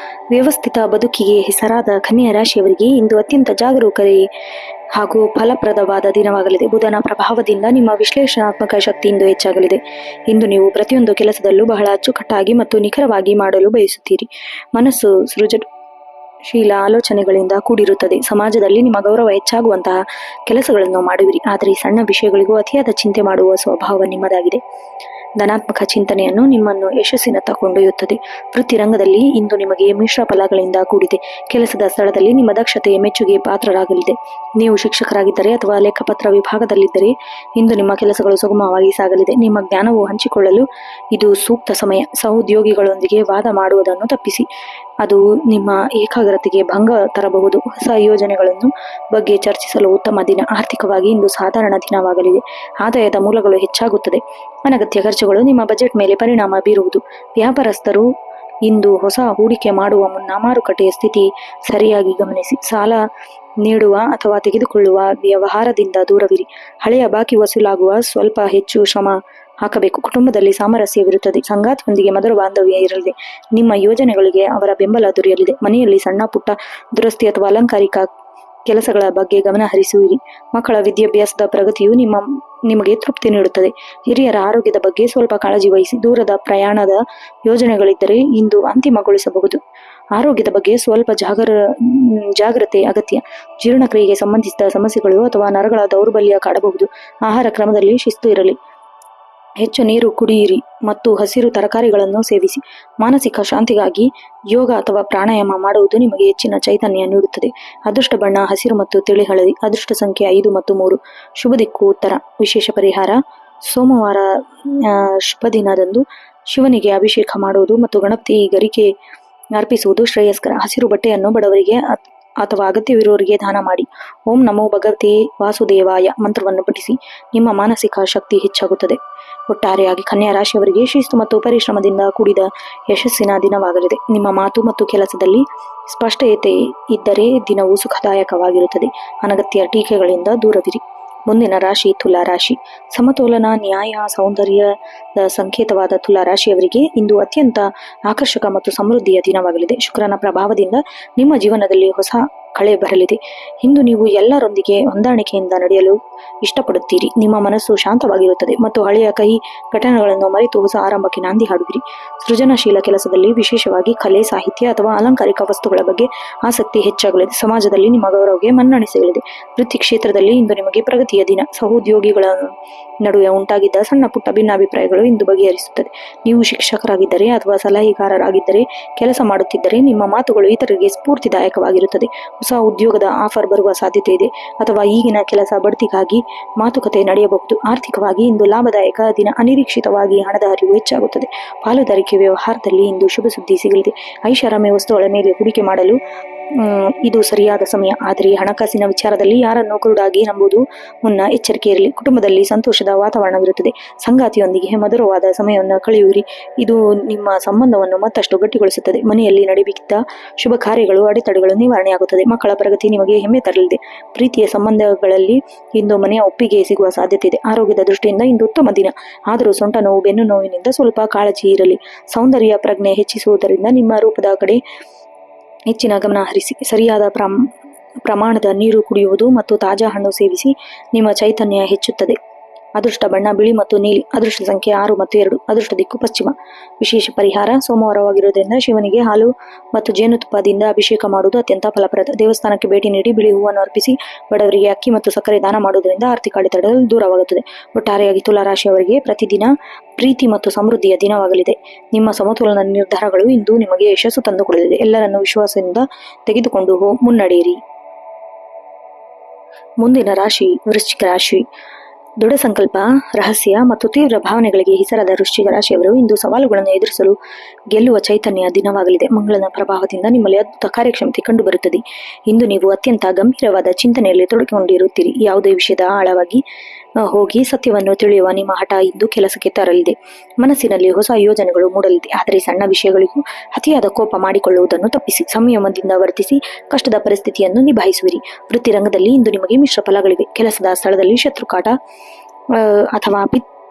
ವ್ಯವಸ್ಥಿತ ಬದುಕಿಗೆ ಹೆಸರಾದ ಕನ್ಯಾ ರಾಶಿಯವರಿಗೆ ಇಂದು ಅತ್ಯಂತ ಜಾಗರೂಕತೆ ಹಾಗೂ ಫಲಪ್ರದವಾದ ದಿನವಾಗಲಿದೆ. ಬುಧನ ಪ್ರಭಾವದಿಂದ ನಿಮ್ಮ ವಿಶ್ಲೇಷಣಾತ್ಮಕ ಶಕ್ತಿ ಇಂದು ಹೆಚ್ಚಾಗಲಿದೆ. ಇಂದು ನೀವು ಪ್ರತಿಯೊಂದು ಕೆಲಸದಲ್ಲೂ ಬಹಳ ಅಚ್ಚುಕಟ್ಟಾಗಿ ಮತ್ತು ನಿಖರವಾಗಿ ಮಾಡಲು ಬಯಸುತ್ತೀರಿ. ಮನಸ್ಸು ಸೃಜನಶೀಲ ಆಲೋಚನೆಗಳಿಂದ ಕೂಡಿರುತ್ತದೆ. ಸಮಾಜದಲ್ಲಿ ನಿಮ್ಮ ಗೌರವ ಹೆಚ್ಚಾಗುವಂತಹ ಕೆಲಸಗಳನ್ನು ಮಾಡುವಿರಿ. ಆದರೆ ಸಣ್ಣ ವಿಷಯಗಳಿಗೂ ಅತಿಯಾದ ಚಿಂತೆ ಮಾಡುವ ಸ್ವಭಾವ ನಿಮ್ಮದಾಗಿದೆ. ಧನಾತ್ಮಕ ಚಿಂತನೆಯನ್ನು ನಿಮ್ಮನ್ನು ಯಶಸ್ಸಿನತ್ತ ಕೊಂಡೊಯ್ಯುತ್ತದೆ. ವೃತ್ತಿರಂಗದಲ್ಲಿ ಇಂದು ನಿಮಗೆ ಮಿಶ್ರ ಫಲಗಳಿಂದ ಕೂಡಿದೆ. ಕೆಲಸದ ಸ್ಥಳದಲ್ಲಿ ನಿಮ್ಮ ದಕ್ಷತೆ ಮೆಚ್ಚುಗೆ ಪಾತ್ರರಾಗಲಿದೆ. ನೀವು ಶಿಕ್ಷಕರಾಗಿದ್ದರೆ ಅಥವಾ ಲೆಕ್ಕಪತ್ರ ವಿಭಾಗದಲ್ಲಿದ್ದರೆ ಇಂದು ನಿಮ್ಮ ಕೆಲಸಗಳು ಸುಗಮವಾಗಿ ಸಾಗಲಿದೆ. ನಿಮ್ಮ ಜ್ಞಾನವು ಹಂಚಿಕೊಳ್ಳಲು ಇದು ಸೂಕ್ತ ಸಮಯ. ಸಹೋದ್ಯೋಗಿಗಳೊಂದಿಗೆ ವಾದ ಮಾಡುವುದನ್ನು ತಪ್ಪಿಸಿ. ಅದು ನಿಮ್ಮ ಏಕಾಗ್ರತೆಗೆ ಭಂಗ ತರಬಹುದು. ಹೊಸ ಯೋಜನೆಗಳನ್ನು ಬಗ್ಗೆ ಚರ್ಚಿಸಲು ಉತ್ತಮ ದಿನ. ಆರ್ಥಿಕವಾಗಿ ಇಂದು ಸಾಧಾರಣ ದಿನವಾಗಲಿದೆ. ಆದಾಯದ ಮೂಲಗಳು ಹೆಚ್ಚಾಗುತ್ತದೆ. ಅನಗತ್ಯ ಖರ್ಚುಗಳು ನಿಮ್ಮ ಬಜೆಟ್ ಮೇಲೆ ಪರಿಣಾಮ ಬೀರುವುದು. ವ್ಯಾಪಾರಸ್ಥರು ಇಂದು ಹೊಸ ಹೂಡಿಕೆ ಮಾಡುವ ಮುನ್ನ ಮಾರುಕಟ್ಟೆಯ ಸ್ಥಿತಿ ಸರಿಯಾಗಿ ಗಮನಿಸಿ. ಸಾಲ ನೀಡುವ ಅಥವಾ ತೆಗೆದುಕೊಳ್ಳುವ ವ್ಯವಹಾರದಿಂದ ದೂರವಿರಿ. ಹಳೆಯ ಬಾಕಿ ವಸೂಲಾಗುವ ಸ್ವಲ್ಪ ಹೆಚ್ಚು ಶ್ರಮ ಹಾಕಬೇಕು. ಕುಟುಂಬದಲ್ಲಿ ಸಾಮರಸ್ಯವಿರುತ್ತದೆ. ಸಂಗಾತಿಯೊಂದಿಗೆ ಮಧುರ ಬಾಂಧವ್ಯ ಇರಲಿದೆ. ನಿಮ್ಮ ಯೋಜನೆಗಳಿಗೆ ಅವರ ಬೆಂಬಲ ದೊರೆಯಲಿದೆ. ಮನೆಯಲ್ಲಿ ಸಣ್ಣ ಪುಟ್ಟ ದುರಸ್ತಿ ಅಥವಾ ಅಲಂಕಾರಿಕ ಕೆಲಸಗಳ ಬಗ್ಗೆ ಗಮನ ಹರಿಸುವಿರಿ. ಮಕ್ಕಳ ವಿದ್ಯಾಭ್ಯಾಸದ ಪ್ರಗತಿಯು ನಿಮಗೆ ತೃಪ್ತಿ ನೀಡುತ್ತದೆ. ಹಿರಿಯರ ಆರೋಗ್ಯದ ಬಗ್ಗೆ ಸ್ವಲ್ಪ ಕಾಳಜಿ ವಹಿಸಿ. ದೂರದ ಪ್ರಯಾಣದ ಯೋಜನೆಗಳಿದ್ದರೆ ಇಂದು ಅಂತಿಮಗೊಳಿಸಬಹುದು. ಆರೋಗ್ಯದ ಬಗ್ಗೆ ಸ್ವಲ್ಪ ಜಾಗ್ರತೆ ಅಗತ್ಯ. ಜೀರ್ಣಕ್ರಿಯೆಗೆ ಸಂಬಂಧಿಸಿದ ಸಮಸ್ಯೆಗಳು ಅಥವಾ ನರಗಳ ದೌರ್ಬಲ್ಯ ಕಾಡಬಹುದು. ಆಹಾರ ಕ್ರಮದಲ್ಲಿ ಶಿಸ್ತು ಇರಲಿ. ಹೆಚ್ಚು ನೀರು ಕುಡಿಯಿರಿ ಮತ್ತು ಹಸಿರು ತರಕಾರಿಗಳನ್ನು ಸೇವಿಸಿ. ಮಾನಸಿಕ ಶಾಂತಿಗಾಗಿ ಯೋಗ ಅಥವಾ ಪ್ರಾಣಾಯಾಮ ಮಾಡುವುದು ನಿಮಗೆ ಹೆಚ್ಚಿನ ಚೈತನ್ಯ ನೀಡುತ್ತದೆ. ಅದೃಷ್ಟ ಬಣ್ಣ ಹಸಿರು ಮತ್ತು ತಿಳಿ ಹಳದಿ. ಅದೃಷ್ಟ ಸಂಖ್ಯೆ 5 ಮತ್ತು 3. ಶುಭ ದಿಕ್ಕು ಉತ್ತರ. ವಿಶೇಷ ಪರಿಹಾರ: ಸೋಮವಾರ ಶುಭ ದಿನದಂದು ಶಿವನಿಗೆ ಅಭಿಷೇಕ ಮಾಡುವುದು ಮತ್ತು ಗಣಪತಿ ಗರಿಕೆ ಅರ್ಪಿಸುವುದು ಶ್ರೇಯಸ್ಕರ. ಹಸಿರು ಬಟ್ಟೆಯನ್ನು ಬಡವರಿಗೆ ಅಥವಾ ಅಗತ್ಯವಿರುವವರಿಗೆ ದಾನ ಮಾಡಿ. ಓಂ ನಮೋ ಭಗವತೆ ವಾಸುದೇವಾಯ ಮಂತ್ರವನ್ನು ಪಠಿಸಿ. ನಿಮ್ಮ ಮಾನಸಿಕ ಶಕ್ತಿ ಹೆಚ್ಚಾಗುತ್ತದೆ. ಒಟ್ಟಾರೆಯಾಗಿ ಕನ್ಯಾ ರಾಶಿಯವರಿಗೆ ಶಿಸ್ತು ಮತ್ತು ಪರಿಶ್ರಮದಿಂದ ಕೂಡಿದ ಯಶಸ್ಸಿನ ದಿನವಾಗಲಿದೆ. ನಿಮ್ಮ ಮಾತು ಮತ್ತು ಕೆಲಸದಲ್ಲಿ ಸ್ಪಷ್ಟತೆ ಇದ್ದರೆ ದಿನವು ಸುಖದಾಯಕವಾಗಿರುತ್ತದೆ. ಅನಗತ್ಯ ಟೀಕೆಗಳಿಂದ ದೂರವಿರಿ. ಮುಂದಿನ ರಾಶಿ ತುಲಾ ರಾಶಿ. ಸಮತೋಲನ, ನ್ಯಾಯ, ಸೌಂದರ್ಯದ ಸಂಕೇತವಾದ ತುಲಾ ರಾಶಿಯವರಿಗೆ ಇಂದು ಅತ್ಯಂತ ಆಕರ್ಷಕ ಮತ್ತು ಸಮೃದ್ಧಿಯ ದಿನವಾಗಲಿದೆ. ಶುಕ್ರನ ಪ್ರಭಾವದಿಂದ ನಿಮ್ಮ ಜೀವನದಲ್ಲಿ ಹೊಸ ಕಳೆ ಬರಲಿದೆ. ಇಂದು ನೀವು ಎಲ್ಲರೊಂದಿಗೆ ಹೊಂದಾಣಿಕೆಯಿಂದ ನಡೆಯಲು ಇಷ್ಟಪಡುತ್ತೀರಿ. ನಿಮ್ಮ ಮನಸ್ಸು ಶಾಂತವಾಗಿರುತ್ತದೆ ಮತ್ತು ಹಳೆಯ ಕಹಿ ಘಟನೆಗಳನ್ನು ಮರೆತು ಹೊಸ ಆರಂಭಕ್ಕೆ ನಾಂದಿ ಹಾಡುವಿರಿ. ಸೃಜನಶೀಲ ಕೆಲಸದಲ್ಲಿ, ವಿಶೇಷವಾಗಿ ಕಲೆ, ಸಾಹಿತ್ಯ ಅಥವಾ ಅಲಂಕಾರಿಕ ವಸ್ತುಗಳ ಬಗ್ಗೆ ಆಸಕ್ತಿ ಹೆಚ್ಚಾಗಲಿದೆ. ಸಮಾಜದಲ್ಲಿ ನಿಮ್ಮ ಗೌರವಕ್ಕೆ ಮನ್ನಣೆ ಸಿಗಲಿದೆ. ವೃತ್ತಿ ಕ್ಷೇತ್ರದಲ್ಲಿ ಇಂದು ನಿಮಗೆ ಪ್ರಗತಿಯ ದಿನ. ಸಹೋದ್ಯೋಗಿಗಳ ನಡುವೆ ಉಂಟಾಗಿದ್ದ ಸಣ್ಣ ಪುಟ್ಟ ಭಿನ್ನಾಭಿಪ್ರಾಯಗಳು ಇಂದು ಬಗೆಹರಿಸುತ್ತದೆ. ನೀವು ಶಿಕ್ಷಕರಾಗಿದ್ದರೆ ಅಥವಾ ಸಲಹೆಗಾರರಾಗಿದ್ದರೆ, ಕೆಲಸ ಮಾಡುತ್ತಿದ್ದರೆ ನಿಮ್ಮ ಮಾತುಗಳು ಇತರರಿಗೆ ಸ್ಫೂರ್ತಿದಾಯಕವಾಗಿರುತ್ತದೆ. ಹೊಸ ಉದ್ಯೋಗದ ಆಫರ್ ಬರುವ ಸಾಧ್ಯತೆ ಇದೆ ಅಥವಾ ಈಗಿನ ಕೆಲಸ ಬಡ್ತಿಗಾಗಿ ಮಾತುಕತೆ ನಡೆಯಬಹುದು. ಆರ್ಥಿಕವಾಗಿ ಇಂದು ಲಾಭದಾಯಕ ದಿನ. ಅನಿರೀಕ್ಷಿತವಾಗಿ ಹಣದ ಹರಿವು ಹೆಚ್ಚಾಗುತ್ತದೆ. ಪಾಲುದಾರಿಕೆ ವ್ಯವಹಾರದಲ್ಲಿ ಇಂದು ಶುಭ ಸುದ್ದಿ ಸಿಗಲಿದೆ. ಐಷಾರಾಮಿ ವಸ್ತುಗಳ ಮೇಲೆ ಹೂಡಿಕೆ ಮಾಡಲು ಇದು ಸರಿಯಾದ ಸಮಯ. ಆದರೆ ಹಣಕಾಸಿನ ವಿಚಾರದಲ್ಲಿ ಯಾರನ್ನು ಕುರುಡಾಗಿ ನಂಬುವುದು ಮುನ್ನ ಎಚ್ಚರಿಕೆ ಇರಲಿ. ಕುಟುಂಬದಲ್ಲಿ ಸಂತೋಷದ ವಾತಾವರಣವಿರುತ್ತದೆ. ಸಂಗಾತಿಯೊಂದಿಗೆ ಮಧುರವಾದ ಸಮಯವನ್ನು ಕಳೆಯುವಿರಿ. ಇದು ನಿಮ್ಮ ಸಂಬಂಧವನ್ನು ಮತ್ತಷ್ಟು ಗಟ್ಟಿಗೊಳಿಸುತ್ತದೆ. ಮನೆಯಲ್ಲಿ ನಡೆಯುತ್ತಿದ್ದ ಶುಭ ಕಾರ್ಯಗಳು, ಅಡೆತಡೆಗಳು ನಿವಾರಣೆಯಾಗುತ್ತದೆ. ಮಕ್ಕಳ ಪ್ರಗತಿ ನಿಮಗೆ ಹೆಮ್ಮೆ ತರಲಿದೆ. ಪ್ರೀತಿಯ ಸಂಬಂಧಗಳಲ್ಲಿ ಇಂದು ಮನೆಯ ಒಪ್ಪಿಗೆ ಸಿಗುವ ಸಾಧ್ಯತೆ ಇದೆ. ಆರೋಗ್ಯದ ದೃಷ್ಟಿಯಿಂದ ಇಂದು ಉತ್ತಮ ದಿನ. ಆದರೂ ಸೊಂಟ ನೋವು, ಬೆನ್ನು ನೋವಿನಿಂದ ಸ್ವಲ್ಪ ಕಾಳಜಿ ಇರಲಿ. ಸೌಂದರ್ಯ ಪ್ರಜ್ಞೆ ಹೆಚ್ಚಿಸುವುದರಿಂದ ನಿಮ್ಮ ರೂಪದ ಕಡೆ ಹೆಚ್ಚಿನ ಗಮನ ಹರಿಸಿ. ಸರಿಯಾದ ಪ್ರಮಾಣದ ನೀರು ಕುಡಿಯುವುದು ಮತ್ತು ತಾಜಾ ಹಣ್ಣು ಸೇವಿಸಿ. ನಿಮ್ಮ ಚೈತನ್ಯ ಹೆಚ್ಚುತ್ತದೆ. ಅದೃಷ್ಟ ಬಣ್ಣ ಬಿಳಿ ಮತ್ತು ನೀಲಿ. ಅದೃಷ್ಟ ಸಂಖ್ಯೆ 6 ಮತ್ತು 2. ಅದೃಷ್ಟ ದಿಕ್ಕು ಪಶ್ಚಿಮ. ವಿಶೇಷ ಪರಿಹಾರ: ಸೋಮವಾರವಾಗಿರುವುದರಿಂದ ಶಿವನಿಗೆ ಹಾಲು ಮತ್ತು ಜೇನುತುಪ್ಪದಿಂದ ಅಭಿಷೇಕ ಮಾಡುವುದು ಅತ್ಯಂತ ಫಲಪ್ರದ. ದೇವಸ್ಥಾನಕ್ಕೆ ಭೇಟಿ ನೀಡಿ ಬಿಳಿ ಹೂವನ್ನು ಅರ್ಪಿಸಿ. ಬಡವರಿಗೆ ಅಕ್ಕಿ ಮತ್ತು ಸಕ್ಕರೆ ದಾನ ಮಾಡುವುದರಿಂದ ಆರ್ಥಿಕ ಅಡೆತಡೆಗಳು ದೂರವಾಗುತ್ತದೆ. ಒಟ್ಟಾರೆಯಾಗಿ ತುಲಾ ರಾಶಿಯವರಿಗೆ ಪ್ರತಿದಿನ ಪ್ರೀತಿ ಮತ್ತು ಸಮೃದ್ಧಿಯ ದಿನವಾಗಲಿದೆ. ನಿಮ್ಮ ಸಮತೋಲನ ನಿರ್ಧಾರಗಳು ಇಂದು ನಿಮಗೆ ಯಶಸ್ಸು ತಂದುಕೊಡಲಿದೆ. ಎಲ್ಲರನ್ನೂ ವಿಶ್ವಾಸದಿಂದ ತೆಗೆದುಕೊಂಡು ಮುನ್ನಡೆಯಿರಿ. ಮುಂದಿನ ರಾಶಿ ವೃಶ್ಚಿಕ ರಾಶಿ. ದೃಢ ಸಂಕಲ್ಪ, ರಹಸ್ಯ ಮತ್ತು ತೀವ್ರ ಭಾವನೆಗಳಿಗೆ ಹೆಸರಾದ ವೃಶ್ಚಿಕ ರಾಶಿಯವರು ಇಂದು ಸವಾಲುಗಳನ್ನು ಎದುರಿಸಲು ಗೆಲ್ಲುವ ಚೈತನ್ಯ ದಿನವಾಗಲಿದೆ. ಮಂಗಳನ ಪ್ರಭಾವದಿಂದ ನಿಮ್ಮಲ್ಲಿ ಅದ್ಭುತ ಕಾರ್ಯಕ್ಷಮತೆ ಕಂಡುಬರುತ್ತದೆ. ಇಂದು ನೀವು ಅತ್ಯಂತ ಗಂಭೀರವಾದ ಚಿಂತನೆಯಲ್ಲಿ ತೊಡಗಿಕೊಂಡಿರುತ್ತೀರಿ. ಯಾವುದೇ ವಿಷಯದ ಆಳವಾಗಿ ಹೋಗಿ ಸತ್ಯವನ್ನು ತಿಳಿಯುವ ನಿಮ್ಮ ಹಠ ಇಂದು ಕೆಲಸಕ್ಕೆ ತರಲಿದೆ. ಮನಸ್ಸಿನಲ್ಲಿ ಹೊಸ ಯೋಜನೆಗಳು ಮೂಡಲಿದೆ. ಆದರೆ ಸಣ್ಣ ವಿಷಯಗಳಿಗೂ ಅತಿಯಾದ ಕೋಪ ಮಾಡಿಕೊಳ್ಳುವುದನ್ನು ತಪ್ಪಿಸಿ ಸಂಯಮದಿಂದ ವರ್ತಿಸಿ ಕಷ್ಟದ ಪರಿಸ್ಥಿತಿಯನ್ನು ನಿಭಾಯಿಸುವಿರಿ. ವೃತ್ತಿ ರಂಗದಲ್ಲಿ ಇಂದು ನಿಮಗೆ ಮಿಶ್ರ ಫಲಗಳಿವೆ. ಕೆಲಸದ ಸ್ಥಳದಲ್ಲಿ ಶತ್ರುಕಾಟ ಅಥವಾ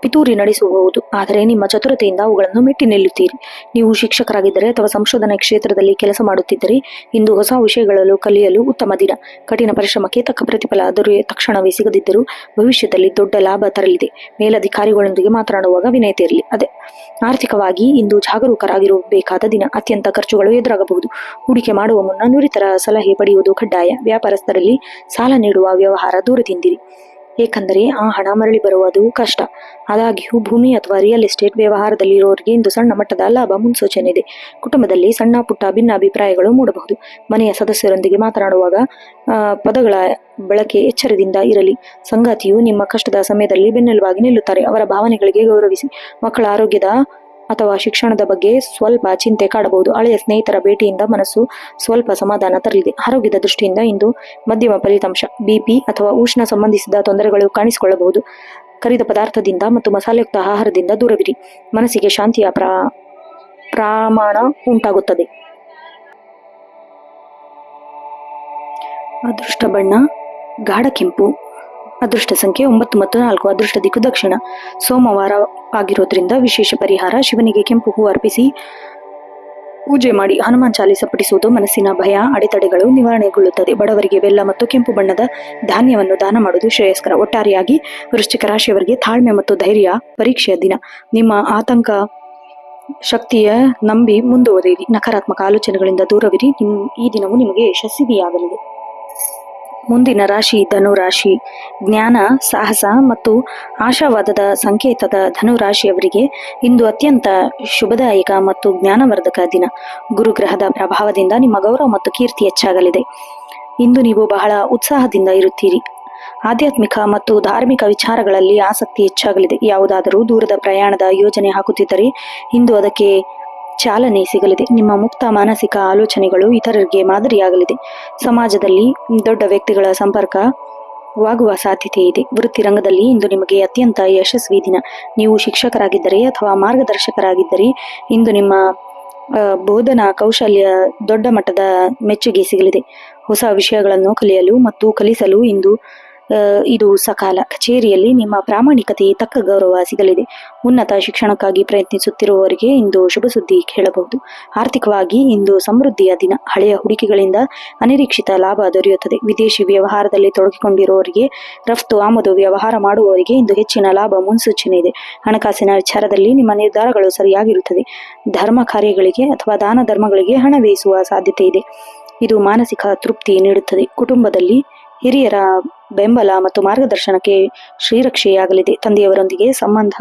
ಪಿತೂರಿ ನಡೆಸಬಹುದು. ಆದರೆ ನಿಮ್ಮ ಚತುರತೆಯಿಂದ ಅವುಗಳನ್ನು ಮೆಟ್ಟಿ ನಿಲ್ಲುತ್ತೀರಿ. ನೀವು ಶಿಕ್ಷಕರಾಗಿದ್ದರೆ ಅಥವಾ ಸಂಶೋಧನಾ ಕ್ಷೇತ್ರದಲ್ಲಿ ಕೆಲಸ ಮಾಡುತ್ತಿದ್ದರೆ ಇಂದು ಹೊಸ ವಿಷಯಗಳನ್ನು ಕಲಿಯಲು ಉತ್ತಮ ದಿನ. ಕಠಿಣ ಪರಿಶ್ರಮಕ್ಕೆ ತಕ್ಕ ಪ್ರತಿಫಲ ತಕ್ಷಣವೇ ಸಿಗದಿದ್ದರೂ ಭವಿಷ್ಯದಲ್ಲಿ ದೊಡ್ಡ ಲಾಭ ತರಲಿದೆ. ಮೇಲಧಿಕಾರಿಗಳೊಂದಿಗೆ ಮಾತನಾಡುವಾಗ ವಿನಯತೆ ಇರಲಿ. ಆರ್ಥಿಕವಾಗಿ ಇಂದು ಜಾಗರೂಕರಾಗಿರಬೇಕಾದ ದಿನ. ಅತ್ಯಂತ ಖರ್ಚುಗಳು ಎದುರಾಗಬಹುದು. ಹೂಡಿಕೆ ಮಾಡುವ ಮುನ್ನ ನುರಿತರ ಸಲಹೆ ಪಡೆಯುವುದು ಕಡ್ಡಾಯ. ವ್ಯಾಪಾರಸ್ಥರಲ್ಲಿ ಸಾಲ ನೀಡುವ ವ್ಯವಹಾರ ದೂರದಿಂದಿರಿ, ಏಕೆಂದರೆ ಆ ಹಣ ಮರಳಿ ಬರುವುದು ಕಷ್ಟ. ಆದಾಗ್ಯೂ ಭೂಮಿ ಅಥವಾ ರಿಯಲ್ ಎಸ್ಟೇಟ್ ವ್ಯವಹಾರದಲ್ಲಿರುವವರಿಗೆ ಇಂದು ಸಣ್ಣ ಮಟ್ಟದ ಲಾಭ ಮುನ್ಸೂಚನೆ ಇದೆ. ಕುಟುಂಬದಲ್ಲಿ ಸಣ್ಣ ಪುಟ್ಟ ಭಿನ್ನಾಭಿಪ್ರಾಯಗಳು ಮೂಡಬಹುದು. ಮನೆಯ ಸದಸ್ಯರೊಂದಿಗೆ ಮಾತನಾಡುವಾಗ ಪದಗಳ ಬಳಕೆ ಎಚ್ಚರದಿಂದ ಇರಲಿ. ಸಂಗಾತಿಯು ನಿಮ್ಮ ಕಷ್ಟದ ಸಮಯದಲ್ಲಿ ಬೆನ್ನೆಲುಬಾಗಿ ನಿಲ್ಲುತ್ತಾರೆ. ಅವರ ಭಾವನೆಗಳಿಗೆ ಗೌರವಿಸಿ. ಮಕ್ಕಳ ಆರೋಗ್ಯದ ಅಥವಾ ಶಿಕ್ಷಣದ ಬಗ್ಗೆ ಸ್ವಲ್ಪ ಚಿಂತೆ ಕಾಡಬಹುದು. ಹಳೆಯ ಸ್ನೇಹಿತರ ಭೇಟಿಯಿಂದ ಮನಸ್ಸು ಸ್ವಲ್ಪ ಸಮಾಧಾನ ತರಲಿದೆ. ಆರೋಗ್ಯದ ದೃಷ್ಟಿಯಿಂದ ಇಂದು ಮಧ್ಯಮ ಫಲಿತಾಂಶ. ಬಿಪಿ ಅಥವಾ ಉಷ್ಣ ಸಂಬಂಧಿಸಿದ ತೊಂದರೆಗಳು ಕಾಣಿಸಿಕೊಳ್ಳಬಹುದು. ಕರಿದ ಪದಾರ್ಥದಿಂದ ಮತ್ತು ಮಸಾಲೆಯುಕ್ತ ಆಹಾರದಿಂದ ದೂರವಿರಿ. ಮನಸ್ಸಿಗೆ ಶಾಂತಿಯ ಪ್ರಮಾಣ ಉಂಟಾಗುತ್ತದೆ. ಅದೃಷ್ಟ ಬಣ್ಣ ಗಾಢ ಕೆಂಪು. ಅದೃಷ್ಟ ಸಂಖ್ಯೆ 9 ಮತ್ತು 4. ಅದೃಷ್ಟ ದಿಕ್ಕು ದಕ್ಷಿಣ. ಸೋಮವಾರ ಆಗಿರೋದ್ರಿಂದ ವಿಶೇಷ ಪರಿಹಾರ: ಶಿವನಿಗೆ ಕೆಂಪು ಹೂ ಅರ್ಪಿಸಿ ಪೂಜೆ ಮಾಡಿ. ಹನುಮಾನ್ ಚಾಲೀಸ ಪಠಿಸುವುದು ಮನಸ್ಸಿನ ಭಯ ಅಡೆತಡೆಗಳು ನಿವಾರಣೆಗೊಳ್ಳುತ್ತದೆ. ಬಡವರಿಗೆ ಬೆಲ್ಲ ಮತ್ತು ಕೆಂಪು ಬಣ್ಣದ ಧಾನ್ಯವನ್ನು ದಾನ ಮಾಡುವುದು ಶ್ರೇಯಸ್ಕರ. ಒಟ್ಟಾರೆಯಾಗಿ ವೃಶ್ಚಿಕ ರಾಶಿಯವರಿಗೆ ತಾಳ್ಮೆ ಮತ್ತು ಧೈರ್ಯ ಪರೀಕ್ಷೆಯ ದಿನ. ನಿಮ್ಮ ಆತಂಕ ಶಕ್ತಿಯ ನಂಬಿ ಮುಂದುವರಿಯಿರಿ. ನಕಾರಾತ್ಮಕ ಆಲೋಚನೆಗಳಿಂದ ದೂರವಿರಿ. ಈ ದಿನವೂ ನಿಮಗೆ ಯಶಸ್ವಿಯಾಗಲಿದೆ. ಮುಂದಿನ ರಾಶಿ ಧನುರಾಶಿ. ಜ್ಞಾನ, ಸಾಹಸ ಮತ್ತು ಆಶಾವಾದದ ಸಂಕೇತದ ಧನುರಾಶಿಯವರಿಗೆ ಇಂದು ಅತ್ಯಂತ ಶುಭದಾಯಕ ಮತ್ತು ಜ್ಞಾನವರ್ಧಕ ದಿನ. ಗುರುಗ್ರಹದ ಪ್ರಭಾವದಿಂದ ನಿಮ್ಮ ಗೌರವ ಮತ್ತು ಕೀರ್ತಿ ಹೆಚ್ಚಾಗಲಿದೆ. ಇಂದು ನೀವು ಬಹಳ ಉತ್ಸಾಹದಿಂದ ಇರುತ್ತೀರಿ. ಆಧ್ಯಾತ್ಮಿಕ ಮತ್ತು ಧಾರ್ಮಿಕ ವಿಚಾರಗಳಲ್ಲಿ ಆಸಕ್ತಿ ಹೆಚ್ಚಾಗಲಿದೆ. ಯಾವುದಾದರೂ ದೂರದ ಪ್ರಯಾಣದ ಯೋಜನೆ ಹಾಕುತ್ತಿದ್ದರೆ ಇಂದು ಅದಕ್ಕೆ ಚಾಲನೆ ಸಿಗಲಿದೆ. ನಿಮ್ಮ ಮುಕ್ತ ಮಾನಸಿಕ ಆಲೋಚನೆಗಳು ಇತರರಿಗೆ ಮಾದರಿಯಾಗಲಿದೆ. ಸಮಾಜದಲ್ಲಿ ದೊಡ್ಡ ವ್ಯಕ್ತಿಗಳ ಸಂಪರ್ಕವಾಗುವ ಸಾಧ್ಯತೆ ಇದೆ. ವೃತ್ತಿ ರಂಗದಲ್ಲಿ ಇಂದು ನಿಮಗೆ ಅತ್ಯಂತ ಯಶಸ್ವಿ ದಿನ. ನೀವು ಶಿಕ್ಷಕರಾಗಿದ್ದರೆ ಅಥವಾ ಮಾರ್ಗದರ್ಶಕರಾಗಿದ್ದರೆ ಇಂದು ನಿಮ್ಮ ಬೋಧನಾ ಕೌಶಲ್ಯ ದೊಡ್ಡ ಮಟ್ಟದ ಮೆಚ್ಚುಗೆ ಸಿಗಲಿದೆ. ಹೊಸ ವಿಷಯಗಳನ್ನು ಕಲಿಯಲು ಮತ್ತು ಕಲಿಸಲು ಇಂದು ಇದು ಸಕಾಲ. ಕಚೇರಿಯಲ್ಲಿ ನಿಮ್ಮ ಪ್ರಾಮಾಣಿಕತೆಗೆ ತಕ್ಕ ಗೌರವ ಸಿಗಲಿದೆ. ಉನ್ನತ ಶಿಕ್ಷಣಕ್ಕಾಗಿ ಪ್ರಯತ್ನಿಸುತ್ತಿರುವವರಿಗೆ ಇಂದು ಶುಭ ಸುದ್ದಿ ಕೇಳಬಹುದು. ಆರ್ಥಿಕವಾಗಿ ಇಂದು ಸಮೃದ್ಧಿಯ ದಿನ. ಹಳೆಯ ಹೂಡಿಕೆಗಳಿಂದ ಅನಿರೀಕ್ಷಿತ ಲಾಭ ದೊರೆಯುತ್ತದೆ. ವಿದೇಶಿ ವ್ಯವಹಾರದಲ್ಲಿ ತೊಡಗಿಕೊಂಡಿರುವವರಿಗೆ, ರಫ್ತು ಆಮದು ವ್ಯವಹಾರ ಮಾಡುವವರಿಗೆ ಇಂದು ಹೆಚ್ಚಿನ ಲಾಭ ಮುನ್ಸೂಚನೆ ಇದೆ. ಹಣಕಾಸಿನ ವಿಚಾರದಲ್ಲಿ ನಿಮ್ಮ ನಿರ್ಧಾರಗಳು ಸರಿಯಾಗಿರುತ್ತದೆ. ಧರ್ಮ ಕಾರ್ಯಗಳಿಗೆ ಅಥವಾ ದಾನ ಧರ್ಮಗಳಿಗೆ ಹಣ ವ್ಯಯಿಸುವ ಸಾಧ್ಯತೆ ಇದೆ. ಇದು ಮಾನಸಿಕ ತೃಪ್ತಿ ನೀಡುತ್ತದೆ. ಕುಟುಂಬದಲ್ಲಿ ಹಿರಿಯರ ಬೆಂಬಲ ಮತ್ತು ಮಾರ್ಗದರ್ಶನಕ್ಕೆ ಶ್ರೀರಕ್ಷೆಯಾಗಲಿದೆ. ತಂದೆಯವರೊಂದಿಗೆ ಸಂಬಂಧ